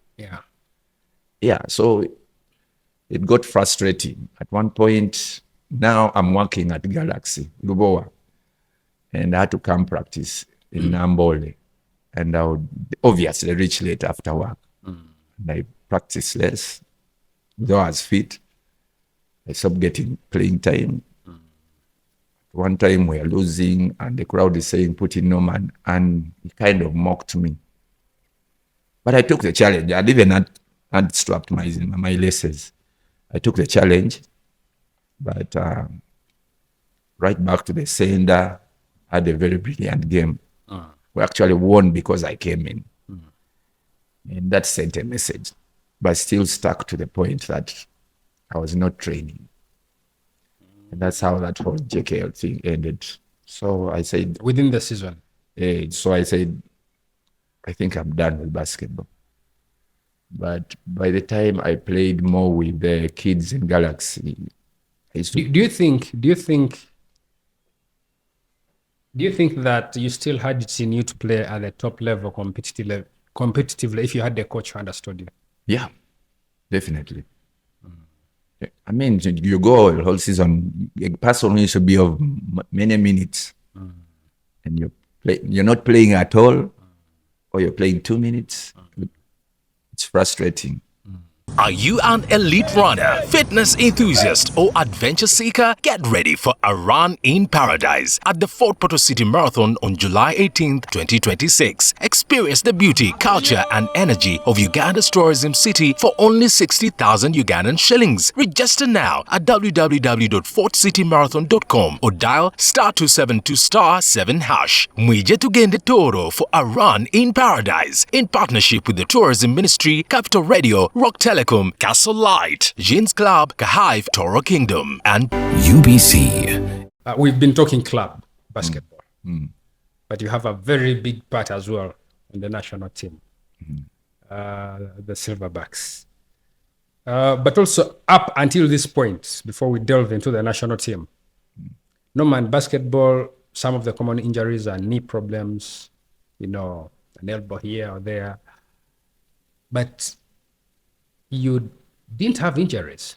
Yeah, so it got frustrating. At one point, now I'm working at Galaxy, Lubowa. And I had to come practice in Nambole. And I would obviously reach late after work. And I practice less. Though I was fit, I stopped getting playing time. One time we were losing and the crowd is saying, put in Norman. And he kind of mocked me. But I took the challenge. I even had strapped my laces. I took the challenge. But right back to the sender, had a very brilliant game. We actually won because I came in. And that sent a message, but still stuck to the point that I was not training. And that's how that whole JKL thing ended. So I said... Within the season? So I said, I think I'm done with basketball. But by the time I played more with the kids in Galaxy, do you think that you still had it in you to play at the top level competitively if you had the coach who understood you? Yeah, definitely. You go a whole season, a person needs to be of many minutes, and you're not playing at all, or you're playing 2 minutes. It's frustrating. Are you an elite runner, fitness enthusiast, or adventure seeker? Get ready for a run in paradise at the Fort Portal City Marathon on July 18th, 2026. Experience the beauty, culture, and energy of Uganda's tourism city for only 60,000 Ugandan shillings. Register now at www.fortcitymarathon.com or dial *272*7#. Mwije tugende toro for a run in paradise in partnership with the Tourism Ministry, Capital Radio, Rock Telecom, Castle Light, Jeans Club, Kahive, Toro Kingdom, and UBC. We've been talking club basketball, but you have a very big part as well in the national team, the Silverbacks. But also up until this point, before we delve into the national team, Norman, basketball, some of the common injuries are knee problems, an elbow here or there. But you didn't have injuries.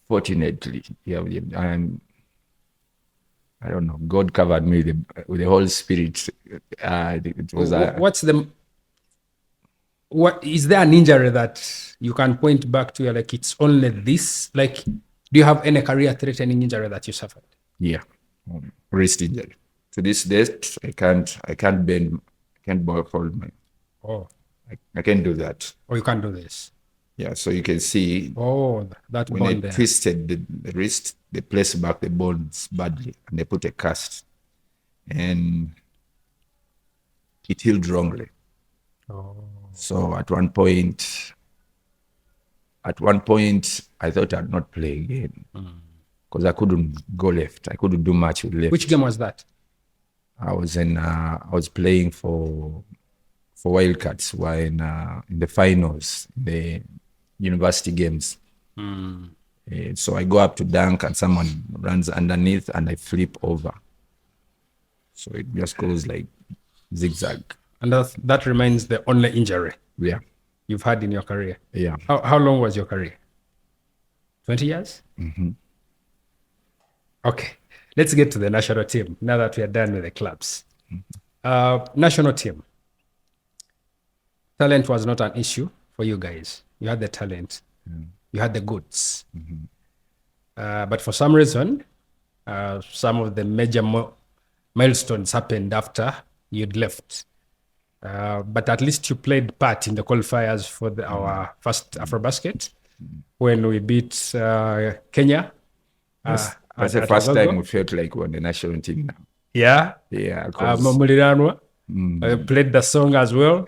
Fortunately, yeah, I don't know. God covered me with the Holy Spirit. It was what is there an injury that you can point back to? Like it's only this. Like, do you have any career-threatening injury that you suffered? Yeah, wrist injury. To this date, I can't bend, I can't ball hold my. Oh, I can't do that. Oh, you can't do this. Yeah, so you can see. Oh, that when bone they there. twisted the wrist, they placed back the bones badly, and they put a cast, and it healed wrongly. Oh. So at one point, I thought I'd not play again because I couldn't go left. I couldn't do much with left. Which game was that? I was playing for Wildcats. We're in the finals, the university games. So I go up to dunk and someone runs underneath and I flip over. So it just goes like zigzag. And that remains the only injury you've had in your career. Yeah. How long was your career? 20 years? Mm-hmm. Okay. Let's get to the national team now that we are done with the clubs. National team. Talent was not an issue for you guys. You had the talent. You had the goods. But for some reason, some of the major milestones happened after you'd left. But at least you played part in the qualifiers for our first AfroBasket when we beat Kenya. That's the first time we felt like we're on the national team now. Yeah? Yeah. Muliranwa. Played the song as well.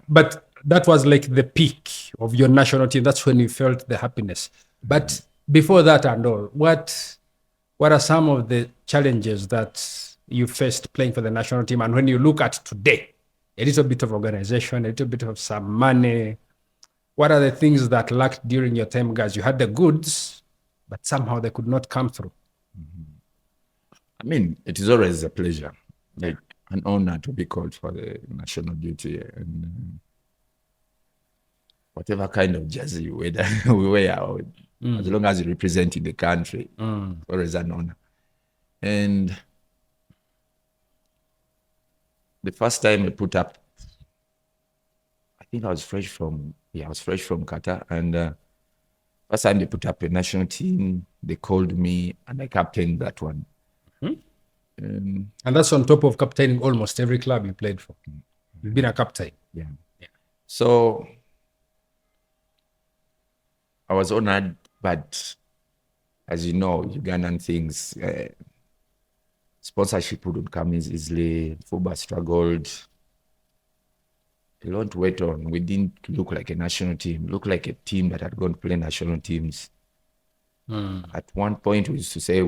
But that was like the peak of your national team. That's when you felt the happiness. But before that and all, what are some of the challenges that you faced playing for the national team? And when you look at today, a little bit of organization, a little bit of some money, what are the things that lacked during your time, guys? You had the goods, but somehow they could not come through. I mean, it is always a pleasure, like an honor to be called for the national duty, and whatever kind of jersey we wear, as long as you represent the country, always an honor. And the first time I put up, I think I was fresh from Qatar, and first time they put up a national team, they called me and I captained that one. And that's on top of captaining almost every club you played for. You've been a captain. Yeah. So I was honored, but as you know, Ugandan things, sponsorship wouldn't come easily. Football struggled. A lot went on. We didn't look like a national team. Looked like a team that had gone to play national teams. At one point, we used to say,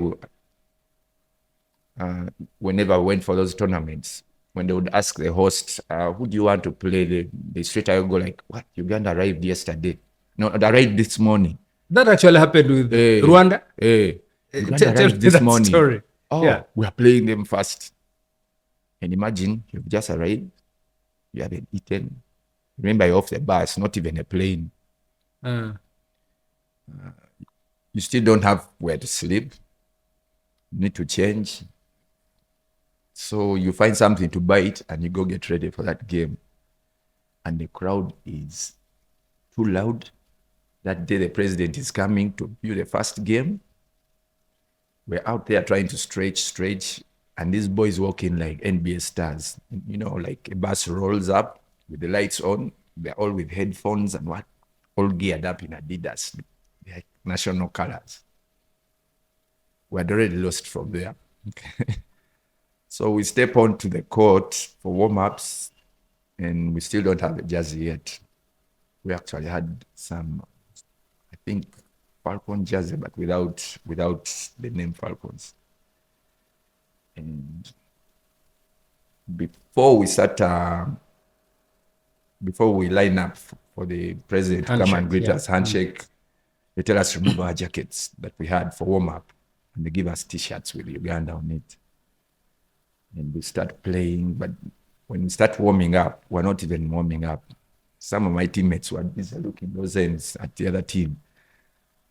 whenever we went for those tournaments, when they would ask the host, who do you want to play? The straight I would go like, what? Uganda arrived yesterday. No, it arrived this morning. That actually happened with Rwanda? Uganda arrived this morning. Story. We are playing them first. And imagine, you've just arrived, you haven't eaten. Remember, you're off the bus, not even a plane. You still don't have where to sleep. You need to change. So you find something to bite and you go get ready for that game. And the crowd is too loud. That day the president is coming to view the first game. We're out there trying to stretch, and these boys walking like NBA stars. Like a bus rolls up with the lights on. They're all with headphones and all geared up in Adidas, like national colors. We had already lost from there. So we step onto the court for warm-ups, and we still don't have a jersey yet. We actually had some, I think, Falcon jersey, but without the name Falcons. And before we start before we line up for the president to come and greet us, handshake, they tell us to remove our jackets that we had for warm-up, and they give us T-shirts with Uganda on it. And we start playing, but when we start warming up, we're not even warming up. Some of my teammates were busy looking those ends at the other team.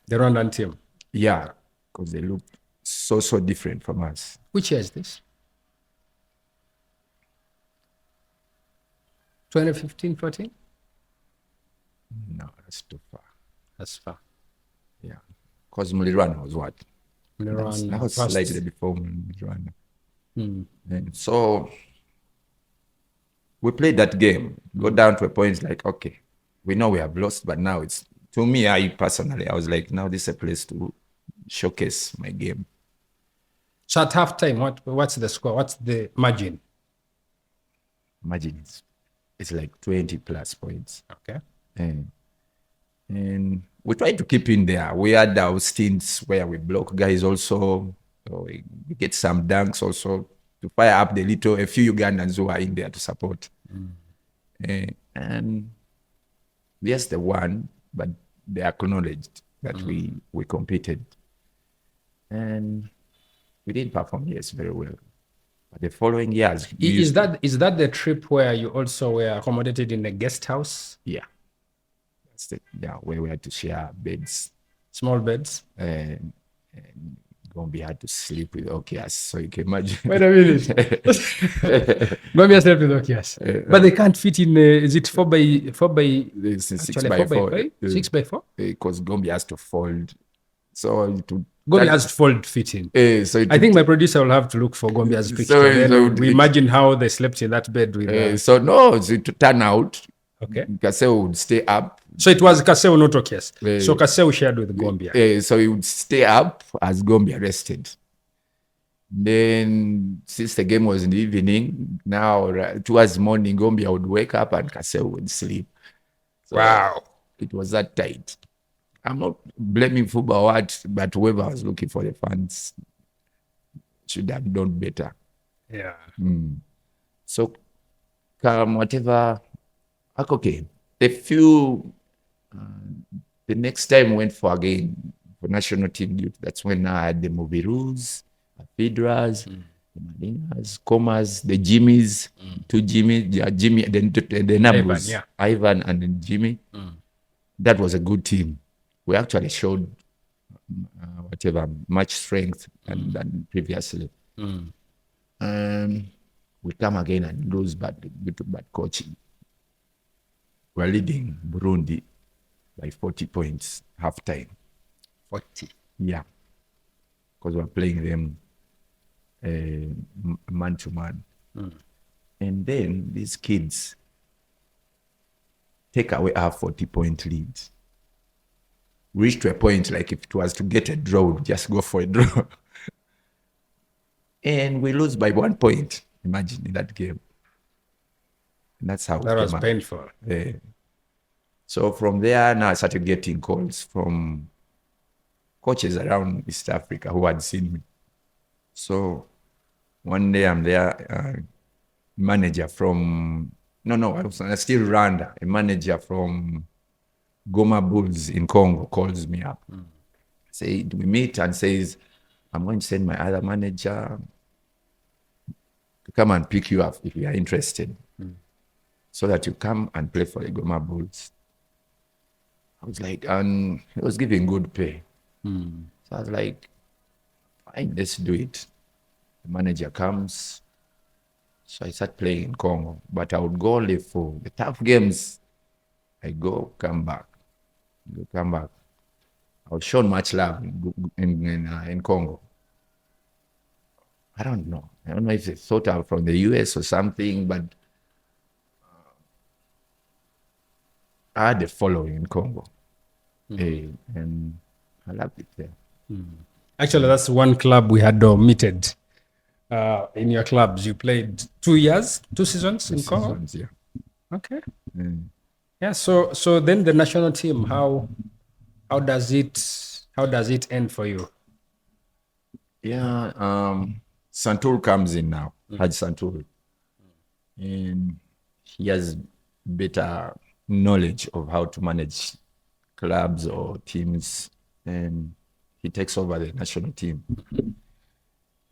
The Rwandan team? Yeah, because they looked so different from us. Which year is this? 2015, 14? No, that's too far. That's far. Yeah. Because Mulirwana was what? Mulirwana. That was slightly before Mulirwana. And so we played that game, go down to a point like, okay, we know we have lost, but now it's, to me, I was like, now this is a place to showcase my game. So at halftime, what's the score? What's the margin? Margin it's like 20 plus points. Okay. And we tried to keep in there. We had our stints where we block guys also. So we get some dunks also to fire up a few Ugandans who are in there to support. And yes, they won, but they acknowledged that we competed. And we didn't perform, yes, very well. But the following years... Is that the trip where you also were accommodated in a guest house? Yeah. Where we had to share beds. Small beds? And Gombe had to sleep with Okias, so you can imagine. Wait a minute. Gombe slept with Okias. But they can't fit in, is it 4 by... This is 6 by 4. 6 by 4? Because Gombe has to fold. So Gombe has to fold fit in. I think my producer will have to look for Gombe's picture. So we imagine how they slept in that bed with... So to turn out, okay. Kaseo would stay up. So it was Kaseo, not Okias. So Kaseo shared with Gombe. So he would stay up as Gombe rested. Then, since the game was in the evening, now towards morning, Gombe would wake up and Kaseo would sleep. So wow. It was that tight. I'm not blaming football, but whoever was looking for the fans should have done better. Yeah. So, whatever, okay. The next time we went for national team youth, that's when I had the Mobiru's, the Fidras, the Marinas, Comas, the Jimmies, two Jimmy, the numbers, Ivan and then Jimmy. That was a good team. We actually showed much strength than previously. We come again and lose due to bad coaching. We're leading Burundi by 40 points halftime. 40? Yeah. Because we're playing them man-to-man. And then these kids take away our 40-point lead. Reach to a point like if it was to get a draw, we'd just go for a draw. And we lose by 1 point. Imagine in that game. And that's how that was painful. So from there, now I started getting calls from coaches around East Africa who had seen me. So one day I'm there, manager from, I was still Rwanda, a manager from Goma Bulls in Congo calls me up. We meet and says, I'm going to send my other manager to come and pick you up if you are interested. So that you come and play for the Goma Bulls. I was like, and he was giving good pay. So I was like, fine, let's do it. The manager comes. So I start playing in Congo. But I would go only for the tough games. I go, come back. I was shown much love in Congo. I don't know if they thought out from the US or something, but I had a following in Congo. And I loved it there. Actually, that's one club we had omitted in your clubs. You played 2 seasons in Congo? Seasons, yeah. Okay. Yeah, so then the national team, how does it end for you? Yeah, Santur comes in now, Haj Santur. And he has better knowledge of how to manage clubs or teams, and he takes over the national team.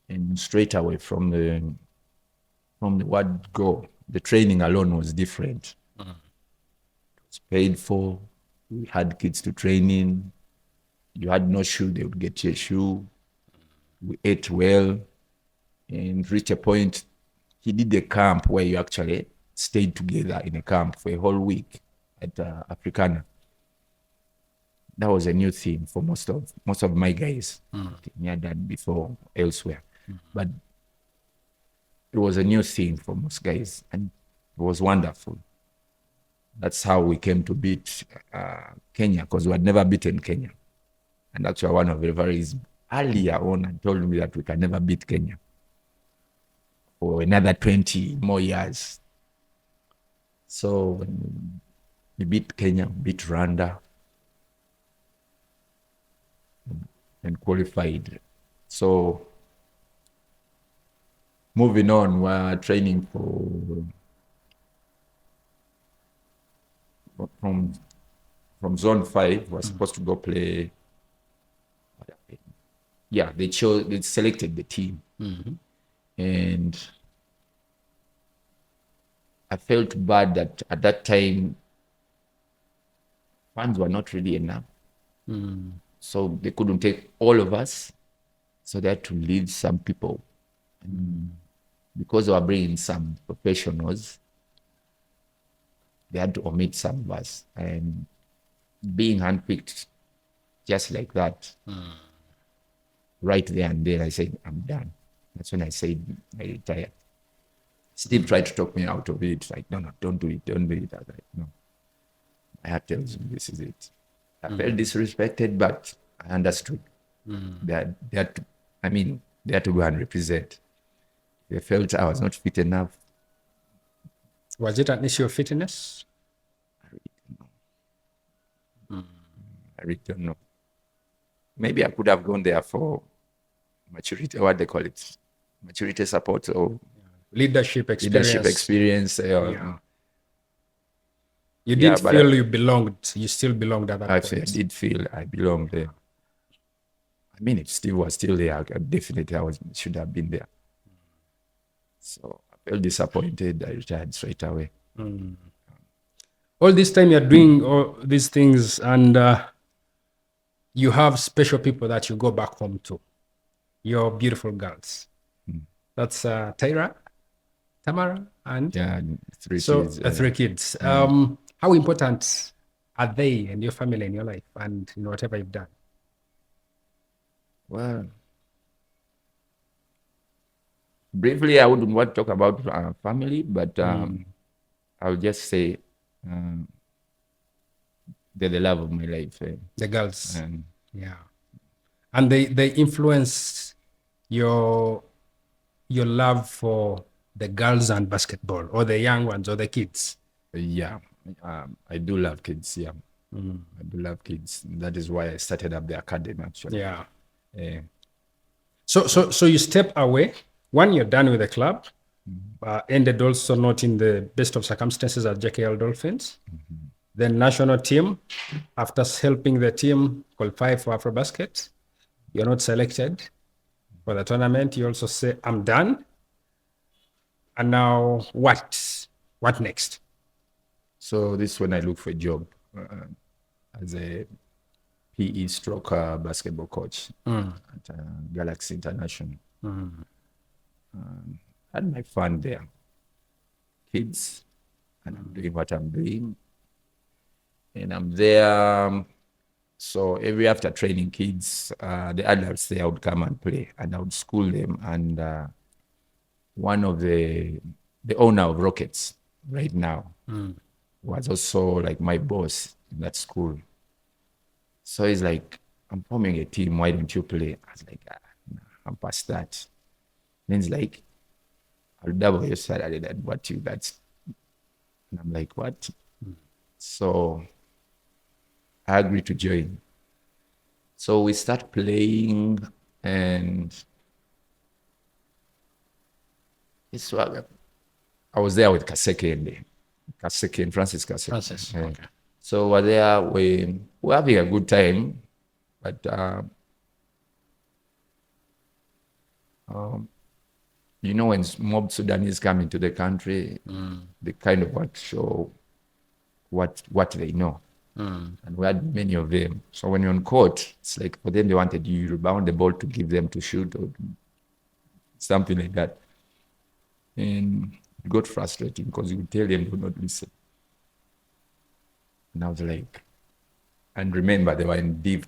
And straight away from the word go, the training alone was different. It was paid for. We had kids to train in. You had no shoe, they would get you a shoe. We ate well, and reach a point. He did a camp where you actually stayed together in a camp for a whole week at Africana. That was a new thing for most of my guys. We had that before elsewhere, but it was a new thing for most guys, and it was wonderful. That's how we came to beat Kenya, because we had never beaten Kenya. And actually, one of the referees earlier on told me that we can never beat Kenya for another 20 more years. So when we beat Kenya, beat Rwanda, and qualified. So moving on, we're training from zone 5. We're supposed to go play. Yeah, they selected the team. And I felt bad that at that time funds were not really enough. So they couldn't take all of us. So they had to leave some people. And because they were bringing some professionals, they had to omit some of us. And being handpicked just like that, right there and then, I said, I'm done. That's when I said I retired. Steve tried to talk me out of it. Like, no, don't do it. I was like, no. I have to tell you, this is it. I felt disrespected, but I understood. They had to go and represent. They felt I was not fit enough. Was it an issue of fitness? I really don't know. Maybe I could have gone there for maturity, what they call it, maturity support or leadership experience. You did feel you belonged. You still belonged at that point. I did feel I belonged there. I mean, if Steve was still there, definitely should have been there. So I felt disappointed. I retired straight away. All this time you're doing all these things, and you have special people that you go back home to. Your beautiful girls. That's Tamara, and three kids. Three kids. How important are they and your family in your life and in whatever you've done? Well, briefly, I wouldn't want to talk about family, but I'll just say they're the love of my life. The girls. And they influence your love for the girls and basketball, or the young ones, or the kids. I do love kids. I do love kids. That is why I started up the academy, actually. So you step away when you're done with the club. Ended also not in the best of circumstances at JKL Dolphins. Then national team, after helping the team qualify for AfroBasket, you're not selected for the tournament. You also say, I'm done. And now what? What next? So this is when I look for a job as a PE stroke basketball coach at Galaxy International. Had my fun there. Kids, and I'm doing what I'm doing. And I'm there. So every after training kids, the adults there would come and play, and I would school them. And one of the owner of Rockets right now was also like my boss in that school. So he's like, I'm forming a team, why don't you play? I was like, nah, I'm past that. Then he's like, I'll double your salary than what you got. And I'm like, what? So I agreed to join. So we start playing, and I was there with Kaseke. Kaseke, Francis Kaseke. Francis, okay. So we're there, we're having a good time, but you know, when mob Sudanese come into the country, they kind of want to show what they know. And we had many of them. So when you're on court, it's like for them, they wanted you to rebound the ball to give them to shoot or something like that. And it got frustrating because you would tell them, do not listen. And I was like, and remember, they were in Div.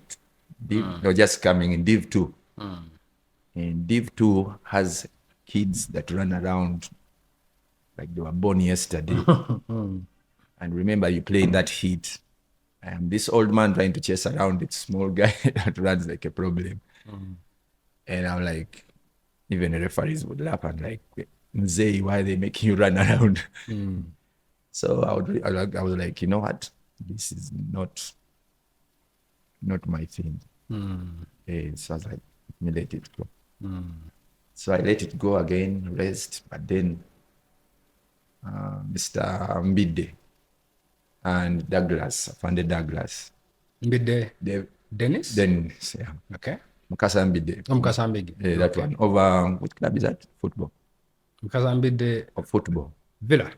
They were just coming in Div 2. And Div 2 has kids that run around like they were born yesterday. And remember, you play in that heat. And this old man trying to chase around this small guy that runs like a problem. And I'm like, even the referees would laugh and like, Mzee, why are they making you run around? So I was like, you know what? This is not my thing. So I was like, let me let it go. So I let it go again, rest. But then Mr. Mbide and Douglas, funded Douglas. Mbide? Dennis? Dennis, yeah. Okay. Mukasa Mbide. Mukasa Mbide. Yeah, that one. Over, what club is that? Football. Mukasa Mbide. Or football. Villa,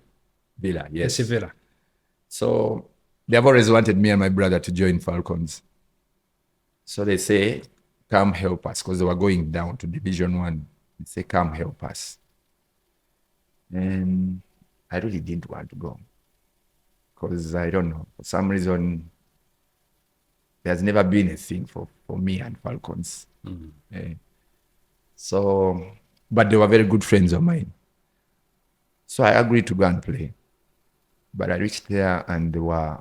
yes. Villa. So they've always wanted me and my brother to join Falcons. So they say, come help us, because they were going down to Division 1. They say, come help us. And I really didn't want to go. Because I don't know, for some reason, there's never been a thing for me and Falcons. So, but they were very good friends of mine. So I agreed to go and play. But I reached there and they were,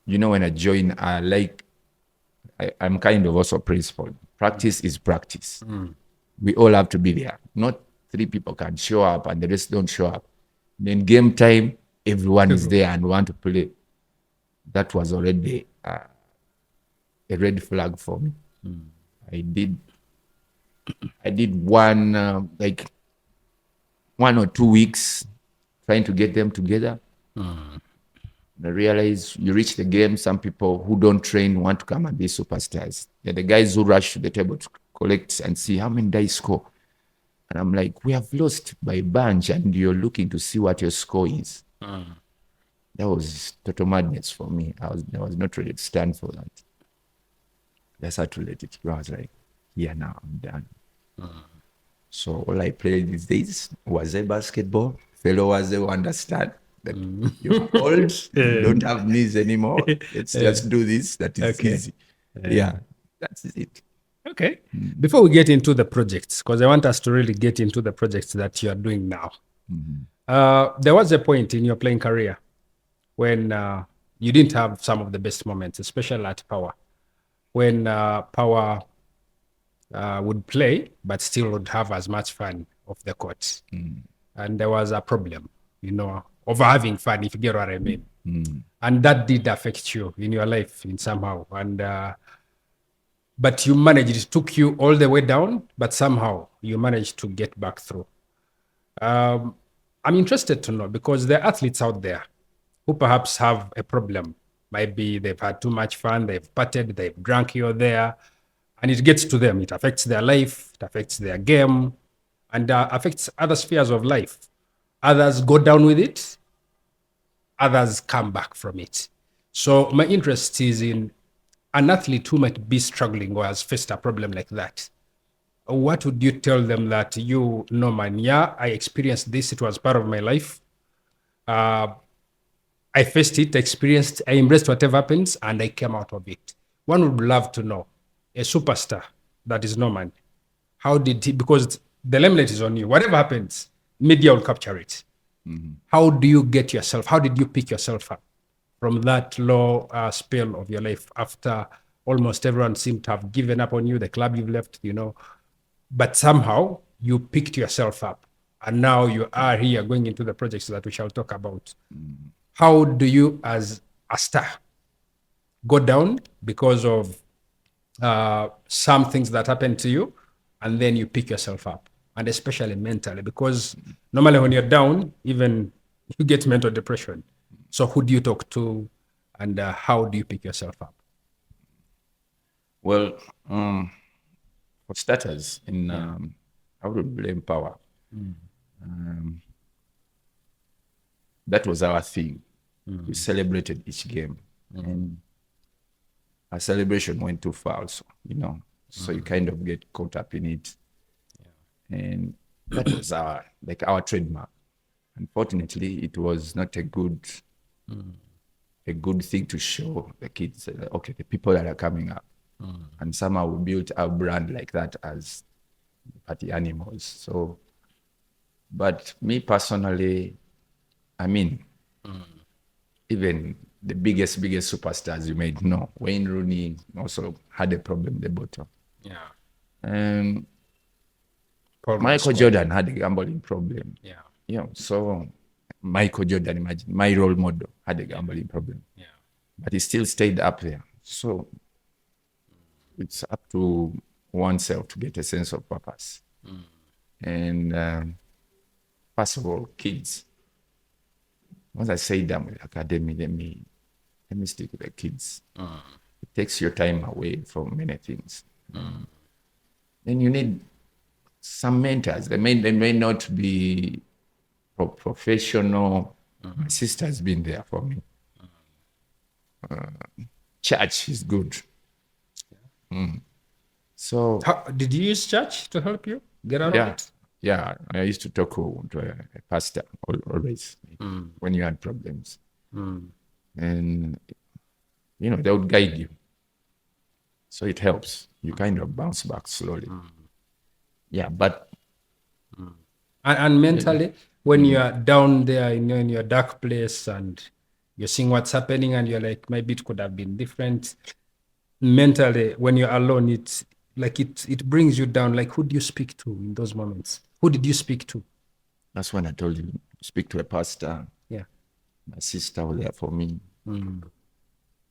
you know, when I join, I'm kind of also principled. Practice is practice. We all have to be there. Not 3 people can show up and the rest don't show up. Then game time, everyone is there and want to play. That was already a red flag for me. I did one, like 1 or 2 weeks trying to get them together. I realized you reach the game, some people who don't train want to come and be superstars. They're the guys who rush to the table to collect and see how many dice score. And I'm like, we have lost by a bunch and you're looking to see what your score is. That was total madness for me. I was not ready to stand for that. Just had to let it go. I was like, yeah, now I'm done. So all I played these days was a basketball. Fellow was who understand that you're old, you don't have knees anymore. Let's just do this. That is easy. Yeah, that's it. Okay. Before we get into the projects, because I want us to really get into the projects that you are doing now. There was a point in your playing career when you didn't have some of the best moments, especially at Power. When Power would play, but still would have as much fun off the court. And there was a problem, you know, of having fun, if you get what I mean. And that did affect you in your life in somehow. And but you managed, it took you all the way down, but somehow you managed to get back through. I'm interested to know, because there are athletes out there who perhaps have a problem. Maybe they've had too much fun, they've partied, they've drunk here or there, and it gets to them. It affects their life, it affects their game, and affects other spheres of life. Others go down with it, others come back from it. So my interest is in an athlete who might be struggling or has faced a problem like that. What would you tell them that you, Norman, yeah, I experienced this, it was part of my life. I faced it, experienced, I embraced whatever happens, and I came out of it. One would love to know, a superstar that is Norman, how did he, because the limelight is on you, whatever happens, media will capture it. How do you get yourself, how did you pick yourself up from that low spell of your life after almost everyone seemed to have given up on you, the club you've left, you know, but somehow you picked yourself up and now you are here going into the projects that we shall talk about. How do you, as a star, go down because of some things that happen to you, and then you pick yourself up, and especially mentally? Because normally when you're down, even you get mental depression. So who do you talk to, and how do you pick yourself up? Well, for starters, I would blame power. That was our thing. We celebrated each game, and our celebration went too far also, so you kind of get caught up in it. And that was our trademark. Unfortunately, it was not a good thing to show the kids, okay, the people that are coming up. And somehow we built our brand like that as party animals. So, but me personally, I mean, even the biggest superstars you might know, Wayne Rooney also had a problem in the bottom. Yeah. And Michael Jordan had a gambling problem. Yeah. So Michael Jordan, imagine, my role model, had a gambling problem. Yeah. But he still stayed up there. So it's up to oneself to get a sense of purpose. And first of all, kids. Once I say them with academy, let me stick with the kids. It takes your time away from many things. Then you need some mentors. They may not be professional. My sister has been there for me. Church is good. So did you use church to help you get out of it? Yeah, I used to talk to a pastor always when you had problems. And, they would guide you. So it helps. You kind of bounce back slowly. Yeah, but... And mentally, when you are down there in your dark place and you're seeing what's happening and you're like, maybe it could have been different. Mentally, when you're alone, it brings you down. Like, who do you speak to in those moments? Who did you speak to? That's when I told you, speak to a pastor. Yeah. My sister was there for me.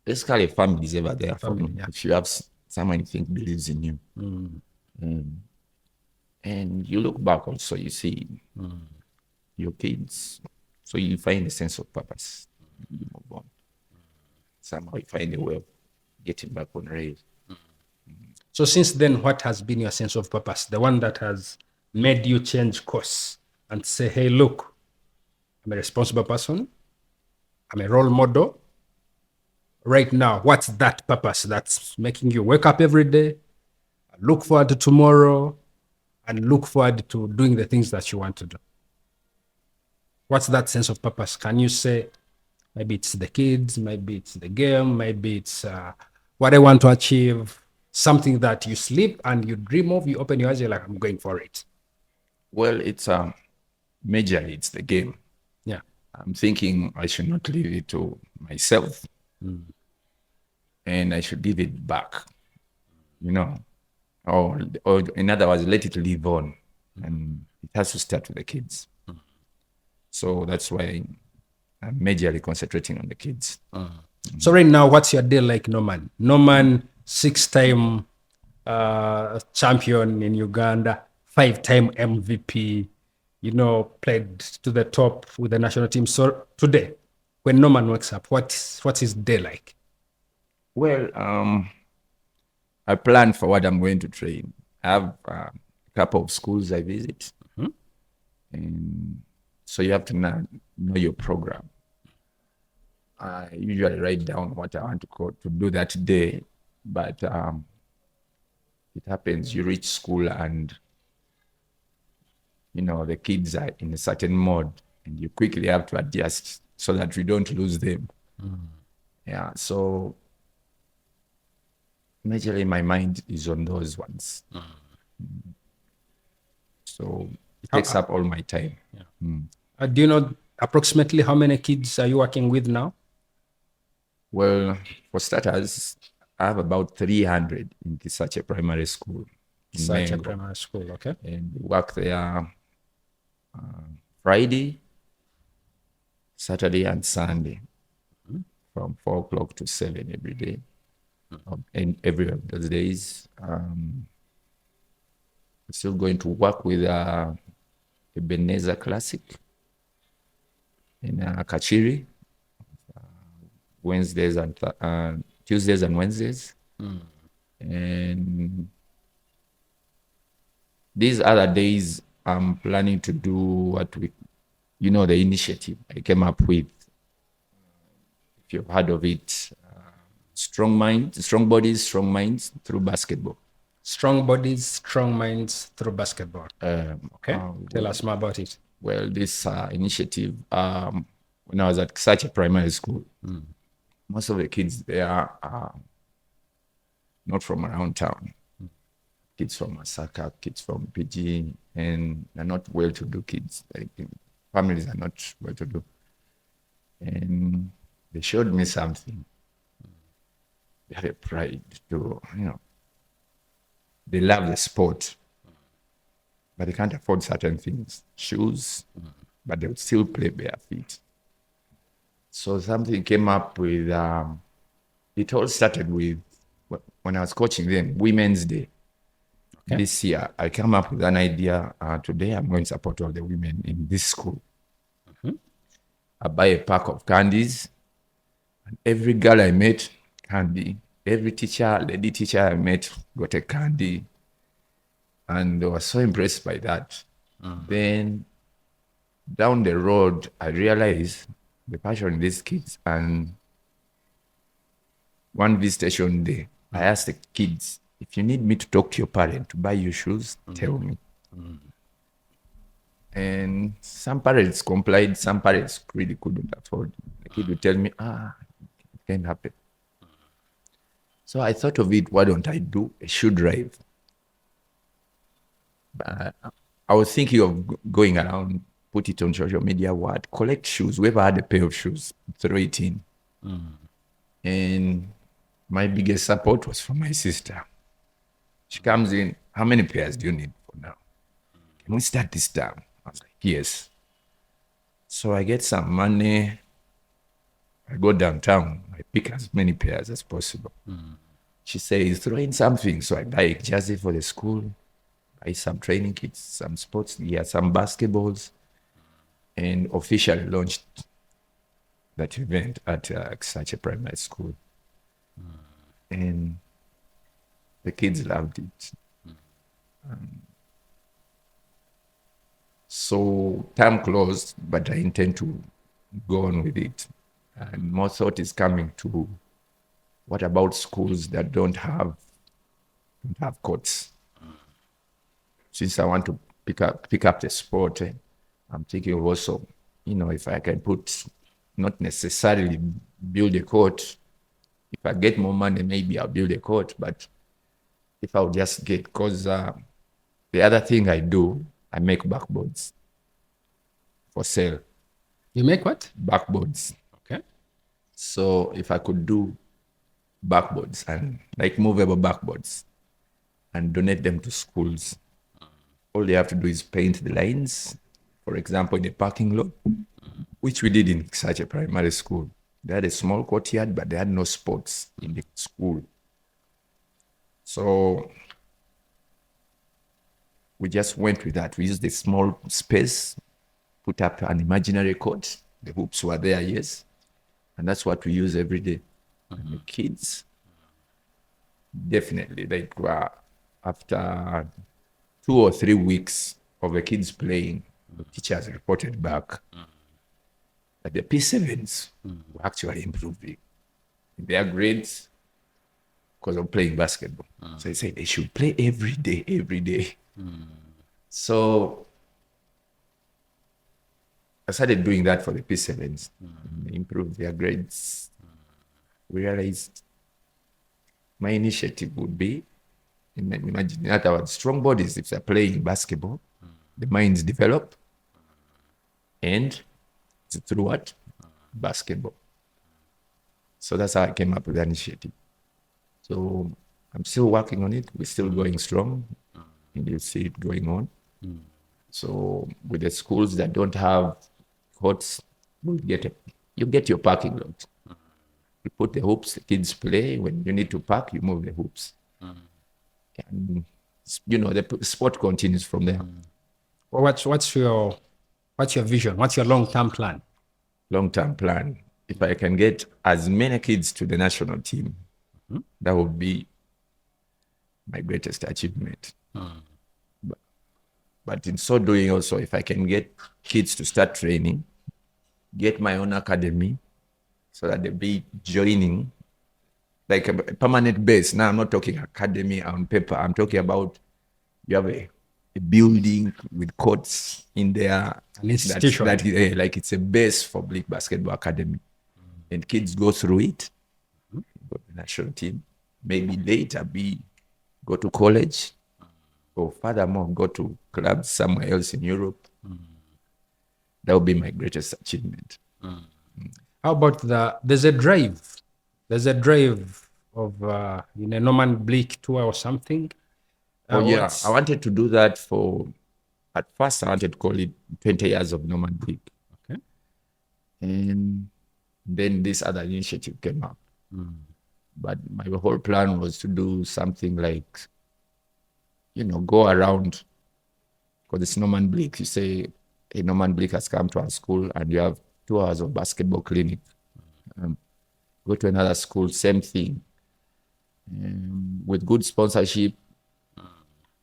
Basically, family is ever there for me. Yeah. If you have someone you think believes in you. And you look back also, you see your kids. So you find a sense of purpose. You move on. Somehow you find a way of getting back on rails. So since then, what has been your sense of purpose? The one that has made you change course and say, hey, look, I'm a responsible person. I'm a role model. Right now, what's that purpose that's making you wake up every day, look forward to tomorrow, and look forward to doing the things that you want to do? What's that sense of purpose? Can you say, maybe it's the kids, maybe it's the game, maybe it's what I want to achieve, something that you sleep and you dream of, you open your eyes, you're like, I'm going for it? Well, it's majorly it's the game. Yeah. I'm thinking I should not leave it to myself. And I should give it back, or in other words, let it live on. And it has to start with the kids. So that's why I'm majorly concentrating on the kids. So right now, what's your day like, Norman? Norman, 6-time champion in Uganda, 5-time MVP, played to the top with the national team. So today, when Norman wakes up, what's his day like? Well, I plan for what I'm going to train. I have a couple of schools I visit. And so you have to know your program. I usually write down what I want to do that day. But it happens, you reach school and, the kids are in a certain mode and you quickly have to adjust so that we don't lose them. Yeah, so majorly my mind is on those ones. So it takes up all my time. Yeah. Do you know approximately how many kids are you working with now? Well, for starters, I have about 300 in Kisache Primary School. Kisache Primary School, okay. And we work there Friday, Saturday, and Sunday from 4 o'clock to 7 every day. And every of those days, we're still going to work with Ebenezer Classic. in Kachiri, Wednesdays and Tuesdays and Wednesdays. And these other days, I'm planning to do what the initiative I came up with. If you've heard of it, strong bodies, strong minds through basketball. Strong bodies, strong minds through basketball. Okay, tell us more about it. Well, this initiative, when I was at such a primary school, most of the kids there are not from around town. Kids from Masaka, kids from PG, and they're not well-to-do kids. Like, families are not well-to-do. And they showed me something. They have a pride to, they love the sport, but they can't afford certain things, shoes, but they would still play bare feet. So something came up with, it all started with, when I was coaching them, Women's Day. Okay. This year, I came up with an idea. Today, I'm going to support all the women in this school. I buy a pack of candies. And every girl I met, candy. Every lady teacher I met got a candy. And I was so impressed by that. Then, down the road, I realized the passion in these kids. And one visitation day, I asked the kids, if you need me to talk to your parent to buy you shoes, tell me. And some parents complied, some parents really couldn't afford. The kid would tell me, it can't happen. So I thought of it, why don't I do a shoe drive? But I was thinking of going around, put it on social media, collect shoes. Whoever had a pair of shoes, throw it in. And my biggest support was from my sister. She comes in, how many pairs do you need for now? Can we start this time? I was like, yes. So I get some money. I go downtown. I pick as many pairs as possible. She says, throw in something. So I buy a jersey for the school, buy some training kits, some sports gear, some basketballs, and officially launched that event at such a primary school. And the kids loved it. So time closed, but I intend to go on with it. And more thought is coming to, what about schools that don't have courts? Since I want to pick up the sport, I'm thinking of also, if I can not necessarily build a court. If I get more money, maybe I'll build a court, but if I'll just get, because the other thing I do, I make backboards for sale. You make what? Backboards. Okay. So if I could do backboards and like movable backboards and donate them to schools, all they have to do is paint the lines. For example, in a parking lot, which we did in such a primary school. They had a small courtyard, but they had no sports in the school. So we just went with that. We used a small space, put up an imaginary court. The hoops were there, yes. And that's what we use every day. And the kids, definitely, after 2 or 3 weeks of the kids playing, the teachers reported back that the P7s were actually improving in their grades because of playing basketball. So they said they should play every day. So I started doing that for the P7s. They improved their grades. We realized my initiative would be, imagine, in other words, strong bodies, if they're playing basketball, the minds develop, and it's through what? Basketball. So that's how I came up with the initiative. So I'm still working on it. We're still going strong, and you'll see it going on. So with the schools that don't have courts, you get your parking lot. You put the hoops, the kids play. When you need to park, you move the hoops. And the sport continues from there. Well, what's your vision? What's your long-term plan? long-term plan. If I can get as many kids to the national team, that would be my greatest achievement. But in so doing also, if I can get kids to start training, get my own academy, so that they'll be joining like a permanent base. Now I'm not talking academy on paper. I'm talking about you have a building with courts in there. An institution. Like it's a base for Blick Basketball Academy. And kids go through it, go to the national team, maybe later go to college, or furthermore go to clubs somewhere else in Europe. That would be my greatest achievement. How about there's a drive of Norman Blick tour or something? I wanted to do that at first I wanted to call it 20 years of Norman Blick. Okay. And then this other initiative came up. But my whole plan was to do something like, go around, because it's Norman Blick. You say, hey, Norman Blick has come to our school and you have 2 hours of basketball clinic. Go to another school, same thing. With good sponsorship,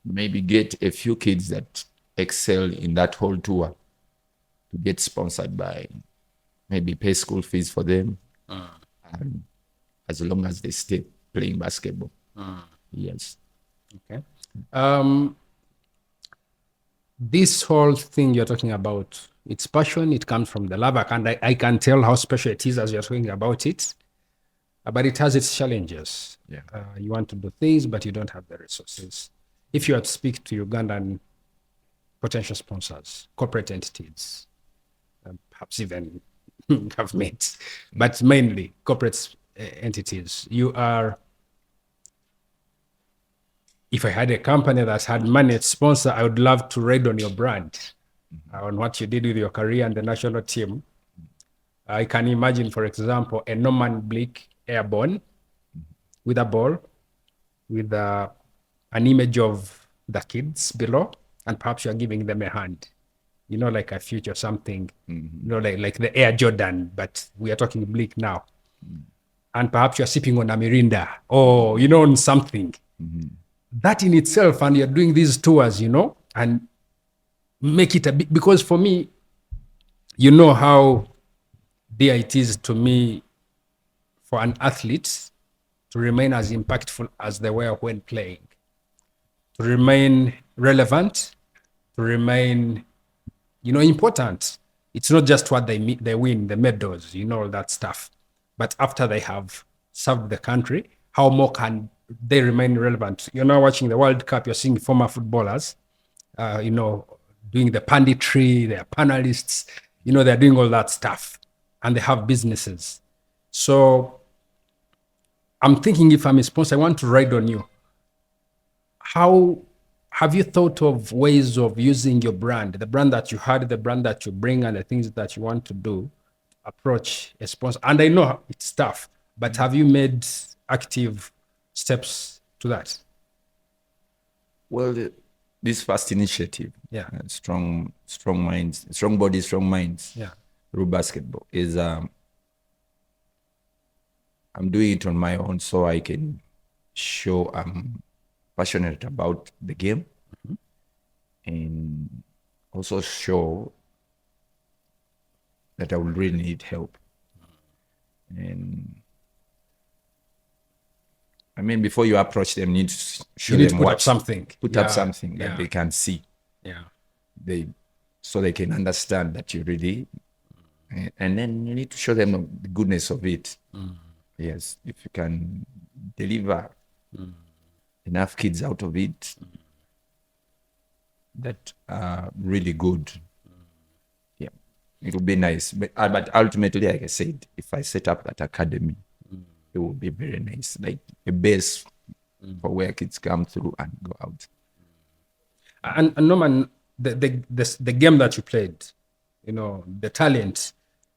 maybe get a few kids that excel in that whole tour to get sponsored by, maybe pay school fees for them, and as long as they stay playing basketball. Yes. Okay. This whole thing you're talking about, it's passion, it comes from the love. I can tell how special it is as you're talking about it, but it has its challenges. Yeah. You want to do things, but you don't have the resources. If you had to speak to Ugandan potential sponsors, corporate entities, perhaps even government, but mainly corporate entities, if I had a company that had money to sponsor, I would love to ride on your brand, on what you did with your career and the national team. I can imagine, for example, a Norman Blick airborne with a ball, with an image of the kids below, and perhaps you're giving them a hand, like a future something, like the Air Jordan, but we are talking Blick now. And perhaps you're sipping on a Mirinda or, on something. That in itself, and you're doing these tours, and make it a bit, because for me, how dear it is to me for an athlete to remain as impactful as they were when playing, to remain relevant, to remain, important. It's not just what they win, the medals, all that stuff. But after they have served the country, how more can they remain relevant? You're now watching the World Cup, you're seeing former footballers, doing the punditry, they're panelists, they're doing all that stuff, and they have businesses. So I'm thinking, if I'm a sponsor, I want to ride on you. How have you thought of ways of using your brand, the brand that you had, the brand that you bring, and the things that you want to do, approach a sponsor? And I know it's tough, but have you made active steps to that? Well, this first initiative, strong minds, strong bodies, strong minds, through basketball, is I'm doing it on my own so I can show I'm passionate about the game, and also show that I will really need help. And before you approach them, you need to show them put up something that they can see. So they can understand that you really, and then you need to show them the goodness of it. Yes, if you can deliver enough kids out of it that are really good, it would be nice. But ultimately, like I said, if I set up that academy, it will be very nice, like a base for where kids come through and go out. And Norman, the game that you played, the talent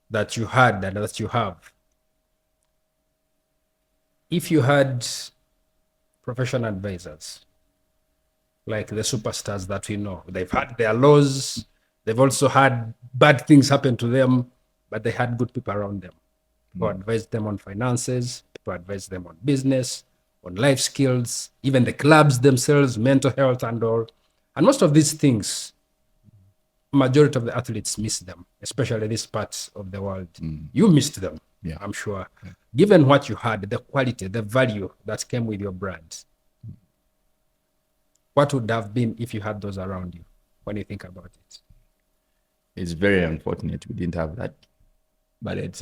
that you had and that you have, if you had professional advisors, like the superstars that we know, they've had their lows, they've also had bad things happen to them, but they had good people around them who advised them on finances, who advised them on business, on life skills, even the clubs themselves, mental health and all. And most of these things, majority of the athletes miss them, especially this part of the world. You missed them, I'm sure. Given what you had, the quality, the value that came with your brand, what would have been if you had those around you when you think about it? It's very unfortunate we didn't have that, but it's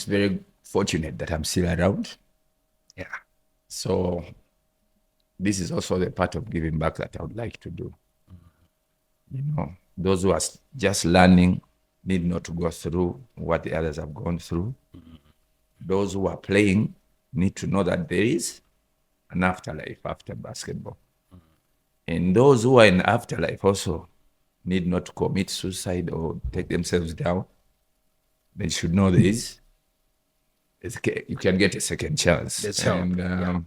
very fortunate that I'm still around. Yeah. So this is also the part of giving back that I would like to do. You know, those who are just learning need not to go through what the others have gone through. Those who are playing need to know that there is an afterlife after basketball. And those who are in afterlife also need not to commit suicide or take themselves down. They should know there is. You can get a second chance. There's help. And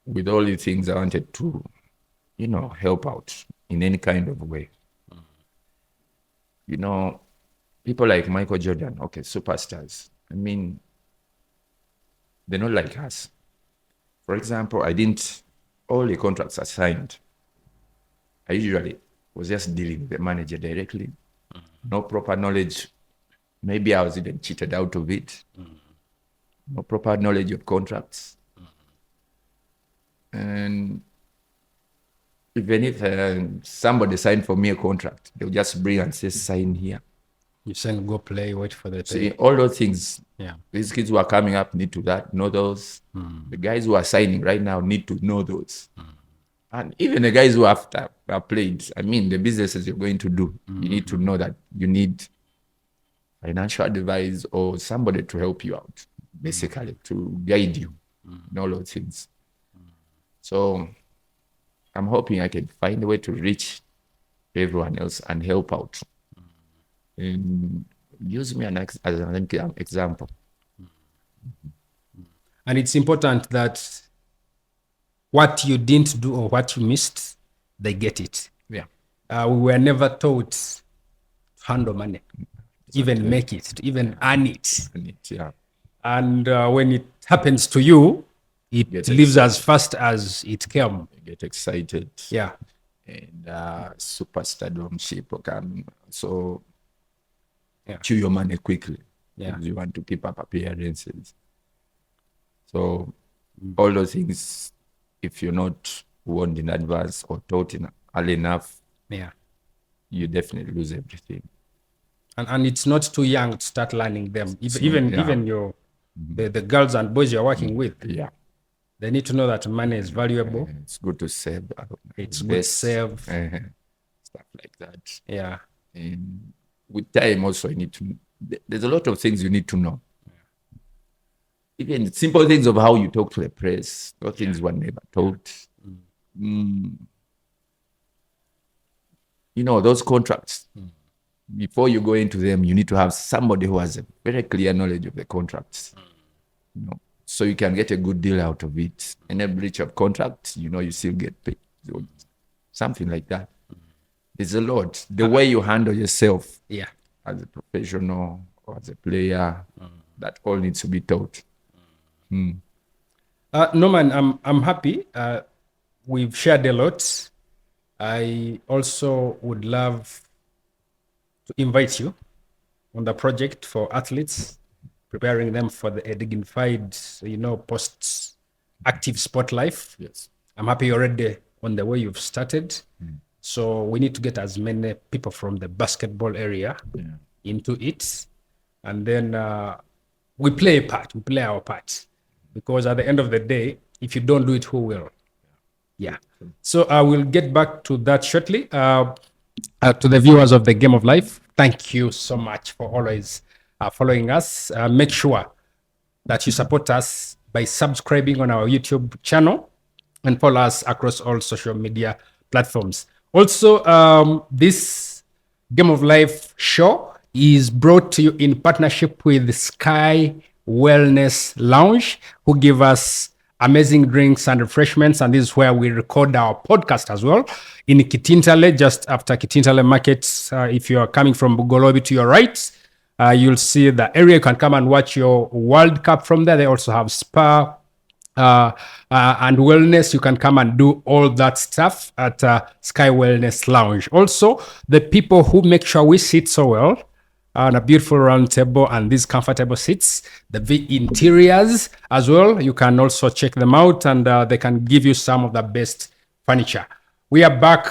with all the things I wanted to, you know, help out in any kind of way. You know, people like Michael Jordan, okay, superstars. I mean, they're not like us. For example, all the contracts are signed. I usually was just dealing with the manager directly. No proper knowledge. Maybe I was even cheated out of it. No proper knowledge of contracts. And even if somebody signed for me a contract, they'll just bring and say, sign here. You saying go play, wait for the See, all those things, yeah. These kids who are coming up need to know those. The guys who are signing right now need to know those. And even the guys who have played, I mean, the businesses you're going to do, you need to know that you need financial advice or somebody to help you out, basically, to guide you in all those things. So I'm hoping I can find a way to reach everyone else and help out. And use me as an example. And it's important that what you didn't do or what you missed, they get it. Yeah. We were never taught to handle money, even make it, to even earn it. Yeah. And when it happens to you, it leaves as fast as it came. You get excited. Yeah. And superstardomship can so yeah. chew your money quickly. Yeah. Because you want to keep up appearances. So all those things, if you're not warned in advance or taught early enough, yeah, you definitely lose everything. And it's not too young to start learning them. Even your the girls and boys you're working with, yeah, they need to know that money is valuable. It's good to save. It's good to save. Stuff like that. Yeah. And with time also, there's a lot of things you need to know. Even simple things of how you talk to the press, those things were never taught. You know, those contracts, before you go into them, you need to have somebody who has a very clear knowledge of the contracts. You know, so you can get a good deal out of it. In a breach of contract, you know, you still get paid. So, something like that. There's a lot. The way you handle yourself as a professional or as a player, that all needs to be taught. Norman, I'm happy. We've shared a lot. I also would love to invite you on the project for athletes, preparing them for a dignified, post-active sport life. Yes. I'm happy you're already on the way you've started. So we need to get as many people from the basketball area into it. And then we play our part. Because at the end of the day, if you don't do it, who will? Yeah. So I will get back to that shortly. To the viewers of the Game of Life, thank you so much for always following us. Make sure that you support us by subscribing on our YouTube channel and follow us across all social media platforms. Also, this Game of Life show is brought to you in partnership with Sky Wellness Lounge, who give us amazing drinks and refreshments. And this is where we record our podcast as well in Kitintale, just after Kitintale Market. If you are coming from Bugolobi to your right, you'll see the area. You can come and watch your World Cup from there. They also have spa and wellness. You can come and do all that stuff at Sky Wellness Lounge. Also, the people who make sure we sit so well on a beautiful round table and these comfortable seats, the interiors as well. You can also check them out, and they can give you some of the best furniture. We are back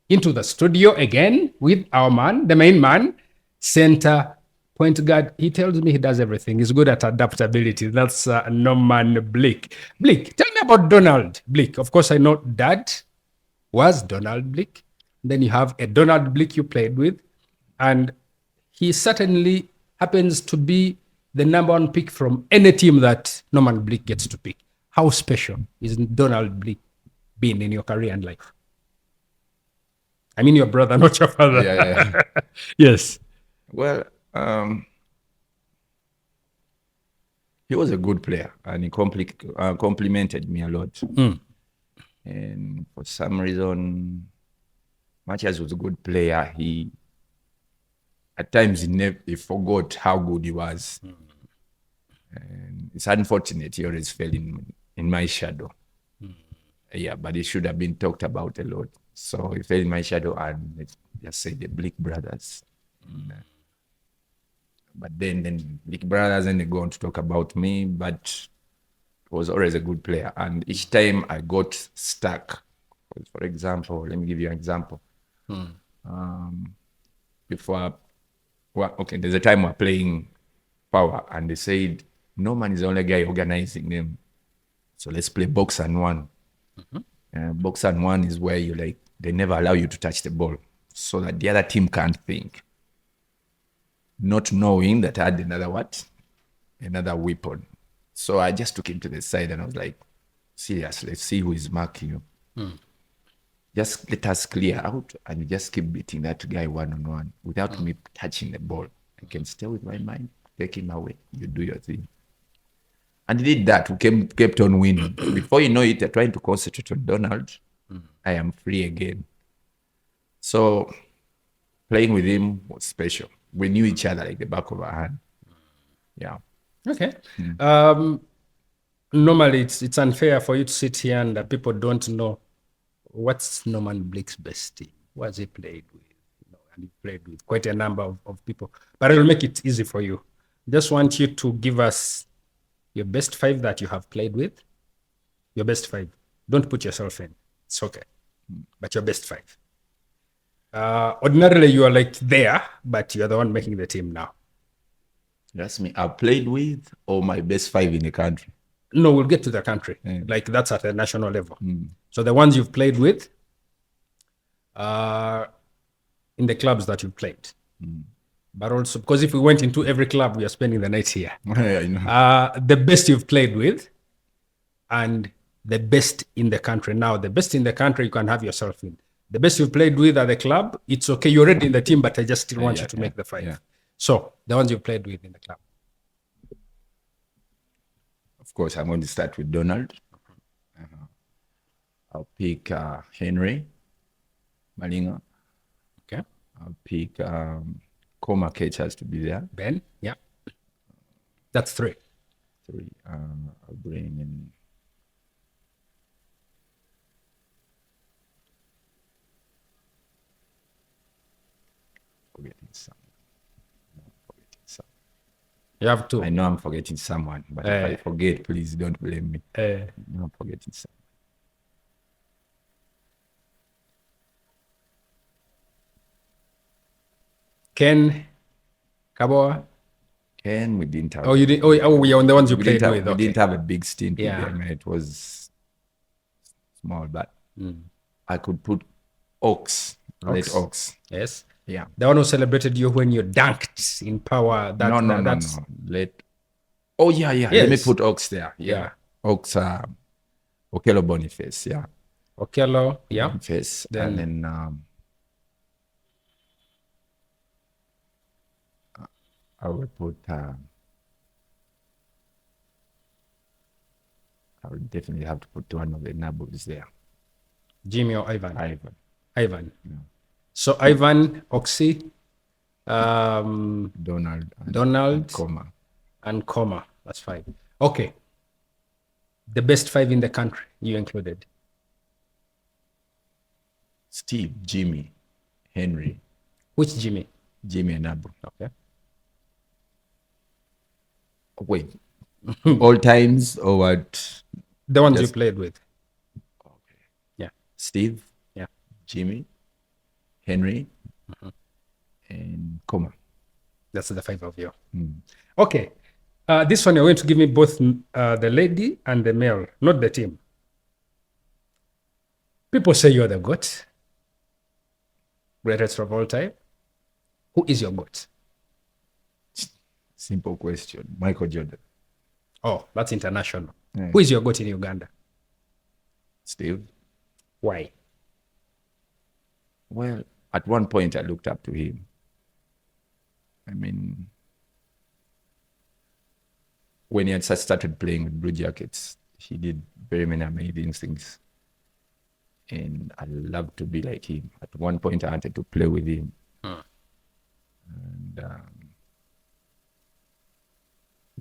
into the studio again with our man, the main man, center point guard. He tells me he does everything. He's good at adaptability. That's Norman Blick. Blick, tell me about Donald Blick. Of course, I know Dad was Donald Blick. Then you have a Donald Blick you played with, and he certainly happens to be the number one pick from any team that Norman Blick gets to pick. How special is Donald Blick been in your career and life? I mean, your brother, not your father. Yeah. Yes. Well, he was a good player, and he complimented me a lot. And for some reason, much as he was a good player, at times he forgot how good he was. And it's unfortunate he always fell in my shadow. Yeah, but it should have been talked about a lot. So he fell in my shadow, and let's just say the Blick brothers. But then Blick brothers, and they go on to talk about me, but he was always a good player. And each time I got stuck, for example, let me give you an example. There's a time we're playing Power, and they said, Norman is the only guy organizing them. So let's play box and one. Box and one is where they never allow you to touch the ball so that the other team can't think. Not knowing that I had another weapon. So I just took him to the side and I was like, seriously, let's see who is marking you. Just let us clear out and just keep beating that guy one-on-one without me touching the ball. I can stay with my mind, take him away, you do your thing. And he did that. We kept on winning. Before you know it, they're trying to concentrate on Donald. I am free again. So playing with him was special. We knew each other like the back of our hand. Yeah. Okay. Normally, it's unfair for you to sit here and people don't know what's Norman Blick's best team. What has he played with? And he played with quite a number of people. But I will make it easy for you. Just want you to give us your best five that you have played with. Your best five. Don't put yourself in. It's okay. But your best five. Ordinarily, you are like there, but you're the one making the team now. That's me. I played with or my best five in the country? No, we'll get to the country. Like that's at a national level. So the ones you've played with in the clubs that you've played. But also, because if we went into every club, we are spending the night here. I know. The best you've played with and the best in the country. Now, the best in the country, you can have yourself in. The best you've played with at the club, it's okay. You're already in the team, but I just still want you to make the five. Yeah. So, the ones you've played with in the club. Of course, I'm going to start with Donald. I'll pick Henry Malinga. Okay. I'll pick Oketcho has to be there. Ben, yeah. That's three. I'll bring in... Forgetting someone. You have two. I know I'm forgetting someone, but if I forget, please don't blame me. I'm forgetting someone. Ken Kaboa. Ken, we didn't have. Oh, you didn't. Oh, we are on the ones you played with. We didn't have a big stint with them. It was small, but I could put Ox. Late Ox. Yes. Yeah. The one who celebrated you when you dunked in Power. No. Late. Oh, yeah. Yes. Let me put Ox there. Yeah. Ox, Okello Boniface. Yeah. Okello, yeah. Boniface. And then I would put I would definitely have to put one of the Nabos there. Jimmy or Ivan? Ivan. Yeah. So Ivan, Oxy, Donald, and Coma. That's 5. Okay. The best 5 in the country, you included. Steve, Jimmy, Henry. Which Jimmy? Jimmy and Abu. Okay. Wait. All times or what? The ones you played with. Okay. Yeah. Steve. Yeah. Jimmy, Henry, and Coma. That's the 5 of you. Okay. This one you're going to give me both the lady and the male, not the team. People say you're the GOAT. Greatest of all time. Who is your GOAT? Simple question. Michael Jordan. Oh, that's international. Yeah. Who is your GOAT in Uganda? Steve. Why? Well, at one point I looked up to him. I mean, when he had started playing with Blue Jackets, he did very many amazing things. And I loved to be like him. At one point I wanted to play with him. And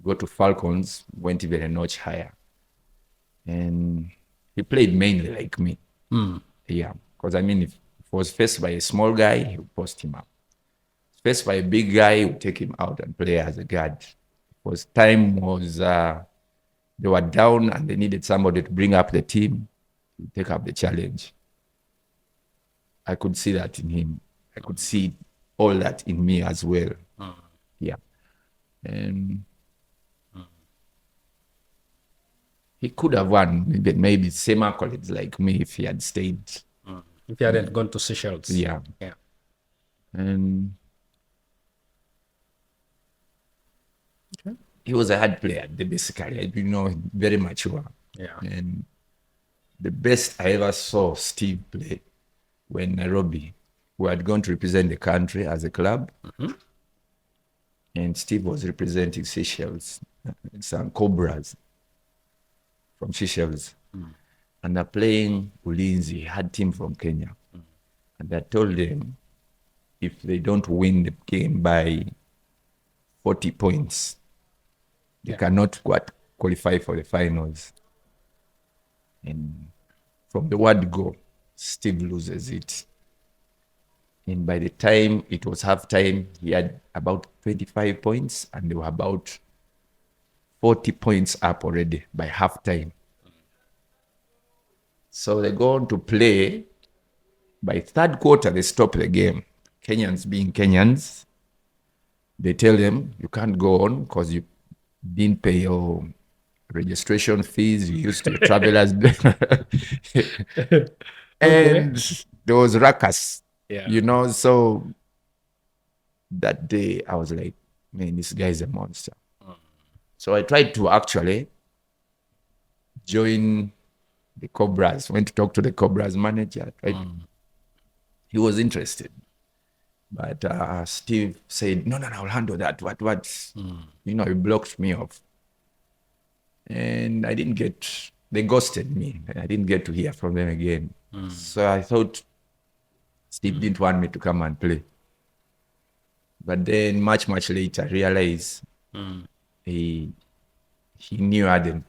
go to Falcons, went even a notch higher. And he played mainly like me. Yeah, because I mean, if he was faced by a small guy, he would post him up. Faced by a big guy, he would take him out and play as a guard. Because time was, they were down and they needed somebody to bring up the team, to take up the challenge. I could see that in him. I could see all that in me as well. Yeah. And he could have won maybe same accolades like me if he had stayed. If he hadn't gone to Seychelles. Yeah. And he was a hard player, basically. Very mature. Yeah. And the best I ever saw Steve play were in Nairobi, who had gone to represent the country as a club. And Steve was representing Seychelles, some Cobras from Seychelles. And they're playing Ulinzi, had team from Kenya. And I told them, if they don't win the game by 40 points, they cannot qualify for the finals. And from the word go, Steve loses it. And by the time it was halftime, he had about 25 points, and they were about 40 points up already by halftime. So they go on to play. By third quarter, they stop the game. Kenyans being Kenyans, they tell them, you can't go on because you didn't pay your registration fees. You used to travel as... And there was ruckus, so that day I was like, man, this guy is a monster. So I tried to actually join the Cobras, went to talk to the Cobras manager. He was interested. But Steve said, no, I'll handle that. What? He blocked me off. And they ghosted me. I didn't get to hear from them again. So I thought Steve didn't want me to come and play. But then much later, I realized he knew I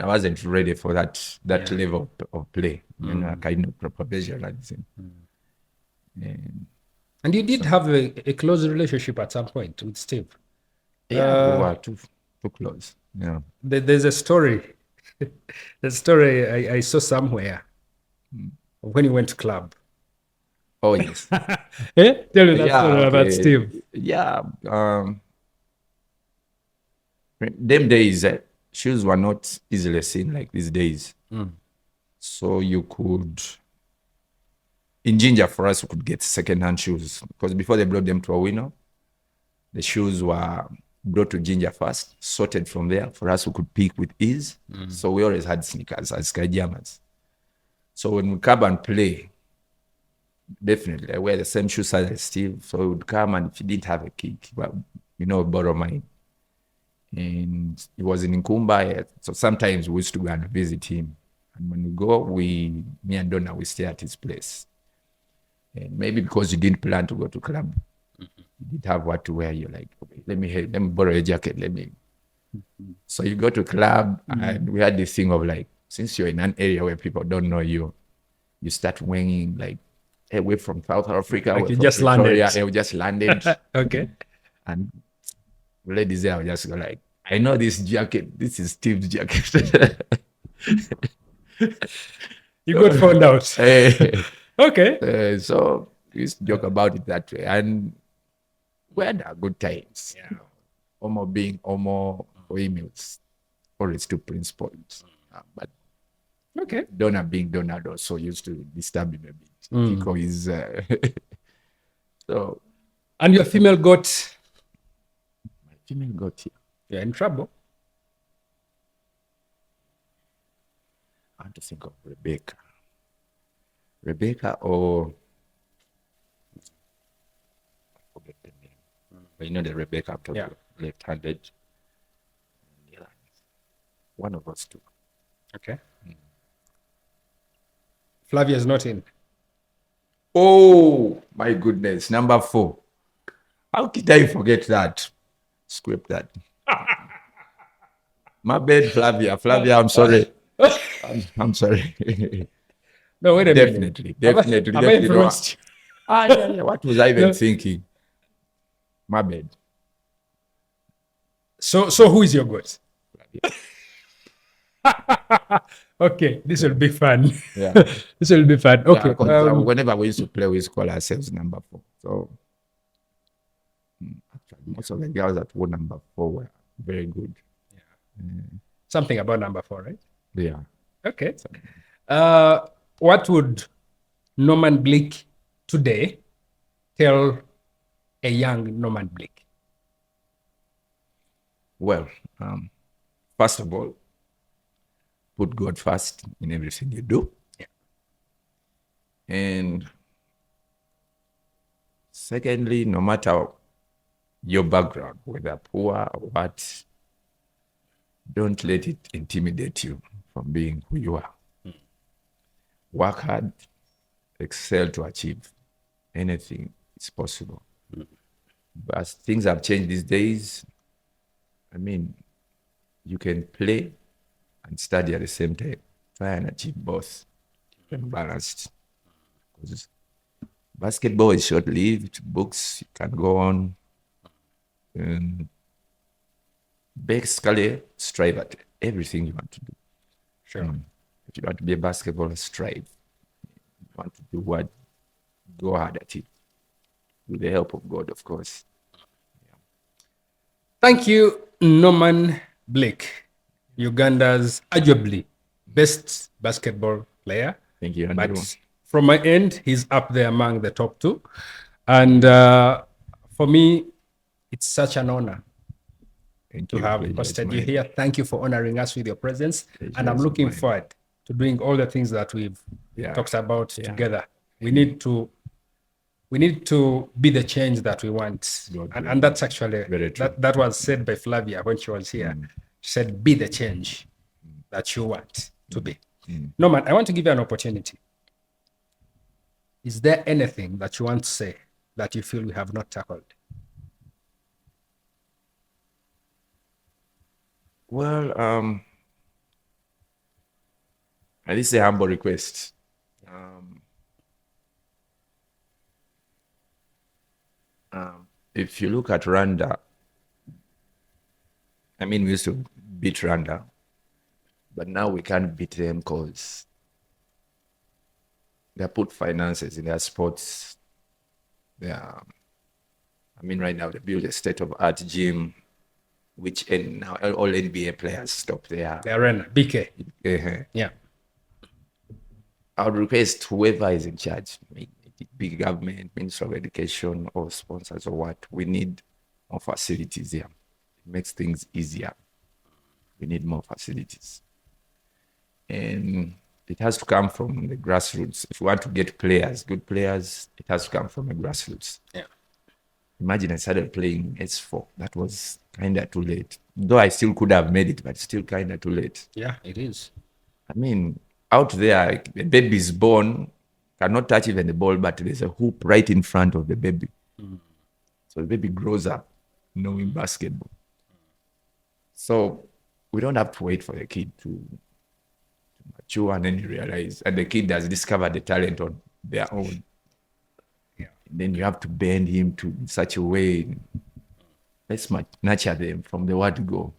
wasn't ready for that level of play, kind of professionalism. And you did have a close relationship at some point with Steve. Yeah, we were too close. Yeah. There's a story. The story I saw somewhere when you went to club. Oh, yes. Tell me that story about Steve. Yeah. Them days, shoes were not easily seen like these days. So you could, in Ginger for us, we could get second-hand shoes. Because before they brought them to a winner, the shoes were brought to Ginger first, sorted from there. For us, we could pick with ease. So we always had sneakers as Sky Jammers. So when we come and play, definitely, I wear the same shoe size as Steve. So we would come, and if you didn't have a kick, borrow mine. And he was in Nkumba, so sometimes we used to go and visit him. And when we go, me and Donna, we stay at his place. And maybe because you didn't plan to go to club, you didn't have what to wear. You're like, okay, let me borrow a jacket. So you go to club, and we had this thing of like, since you're in an area where people don't know you, you start wearing like, hey, we're from South Africa. Like you from just Pretoria. landed. Hey, we just landed. Okay. And ladies there, will just go like, I know this jacket. This is Steve's jacket. You got found out. Hey. Okay. So we used to joke about it that way. And we had our good times. Yeah. Omo being Omo, for him, it was always two principles. But Okay. Donna being Donna also used to disturb him a bit. Because so. And your female goat, My female got here. you're in trouble. I want to think of Rebecca. Rebecca or I forget the name. But you know the Rebecca I'm talking about, left-handed. Yeah. One of us two. Okay. Flavia is not in. Oh my goodness, number 4. How could I forget that? Scrape that. My bad, Flavia. Flavia, I'm sorry. I'm sorry. No, wait a Definitely. minute. Have I influenced you? Yeah. What was I even thinking? My bad. So who is your goat? Okay, this will be fun. Yeah. This will be fun. Okay. Yeah, whenever we used to play, we used to call ourselves number 4. So actually, most of the girls that were number 4 were very good. Something about number 4, right? Yeah. Okay. What would Norman Blick today tell a young Norman Blick? Well, first of all, put God first in everything you do. Yeah. And secondly, no matter your background, whether poor or what, don't let it intimidate you from being who you are. Work hard, excel to achieve anything. It's possible. But things have changed these days. I mean, you can play and study at the same time. Try and achieve both. Balanced. Because basketball is short-lived. Books, you can go on. Basically, strive at everything you want to do. Sure. If you want to be a basketballer, strive. If you want to do what, go hard at it. With the help of God, of course. Thank you, Norman Blick, Uganda's arguably best basketball player. Thank you, Andrew. But from my end, he's up there among the top 2. And for me, it's such an honor to have hosted you here. Thank you for honoring us with your presence. And I'm looking forward to doing all the things that we've talked about together. We need to be the change that we want. And that's actually, that was said by Flavia when she was here. She said, be the change that you want to be. Norman, I want to give you an opportunity. Is there anything that you want to say that you feel we have not tackled? Well, and this is a humble request. If you look at Rwanda, I mean, we used to beat Rwanda, but now we can't beat them because they put finances in their sports. I mean, right now they build a state-of-art gym, which now all NBA players stop there. The arena, BK. Yeah. I would request whoever is in charge, big government, Minister of Education, or sponsors or what, we need more facilities here. It makes things easier. We need more facilities. And it has to come from the grassroots. If we want to get players, good players, it has to come from the grassroots. Yeah. Imagine I started playing S4. That was kind of too late. Though I still could have made it, but still kind of too late. Yeah, it is. I mean, out there, the baby is born, cannot touch even the ball, but there's a hoop right in front of the baby. So the baby grows up knowing basketball. So we don't have to wait for the kid to mature and then you realize, and the kid has discovered the talent on their own. Yeah. And then you have to bend him to such a way. Let's nurture them from the word go.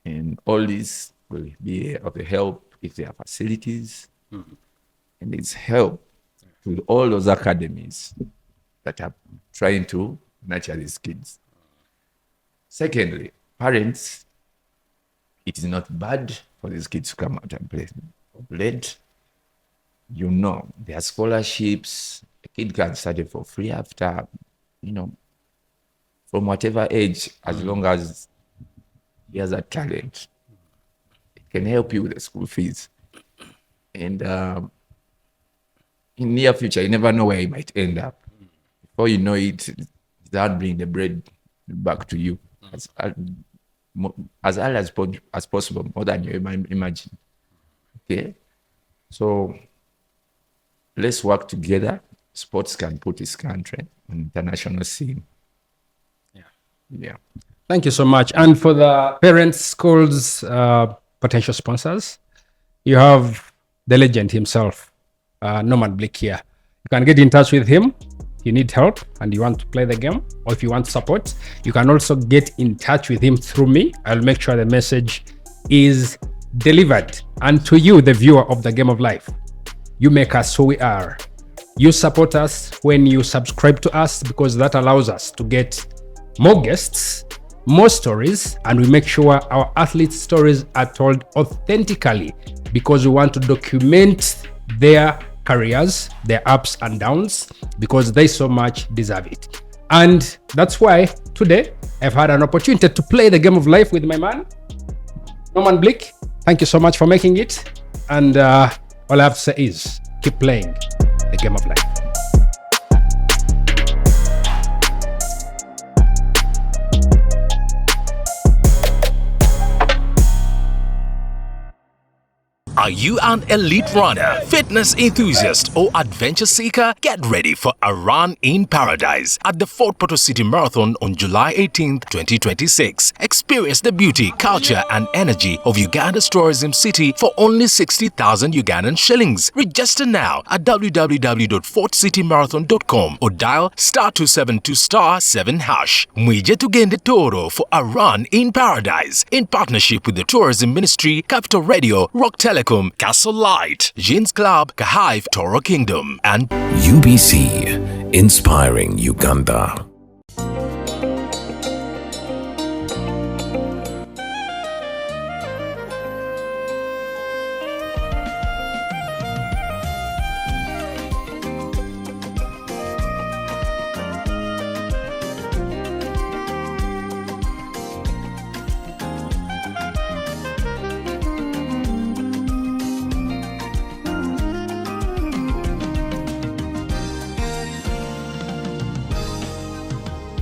And all this will be of the help if there are facilities. And it's help to all those academies that are trying to nurture these kids. Secondly, parents, it is not bad for these kids to come out and play. Let you know, there are scholarships. A kid can study for free after, from whatever age, as long as he has a talent. It can help you with the school fees. And in near future, you never know where you might end up. Before you know it, that bring the bread back to you as early as possible, more than you imagine. Okay? So let's work together. Sports can put this country on international scene. Yeah. Thank you so much. And for the parents, schools, potential sponsors, you have the legend himself, Norman Blick here. You can get in touch with him if you need help and you want to play the game, or if you want support. You can also get in touch with him through me. I'll make sure the message is delivered. And to you, the viewer of the Game of Life, you make us who we are. You support us when you subscribe to us, because that allows us to get more guests, more stories, and we make sure our athletes' stories are told authentically, because we want to document their careers, their ups and downs, because they so much deserve it. And that's why today I've had an opportunity to play the Game of Life with my man, Norman Blick. Thank you so much for making it. And all I have to say is keep playing the Game of Life. Are you an elite runner, fitness enthusiast, or adventure seeker? Get ready for a run in paradise at the Fort Portal City Marathon on July 18th, 2026. Experience the beauty, culture, and energy of Uganda's tourism city for only 60,000 Ugandan shillings. Register now at www.fortcitymarathon.com or dial *272*7#. Mwije tugende toro for a run in paradise in partnership with the Tourism Ministry, Capital Radio, Rock Telecom, Castle Light, Jeans Club, Kahive, Toro Kingdom, and UBC, inspiring Uganda.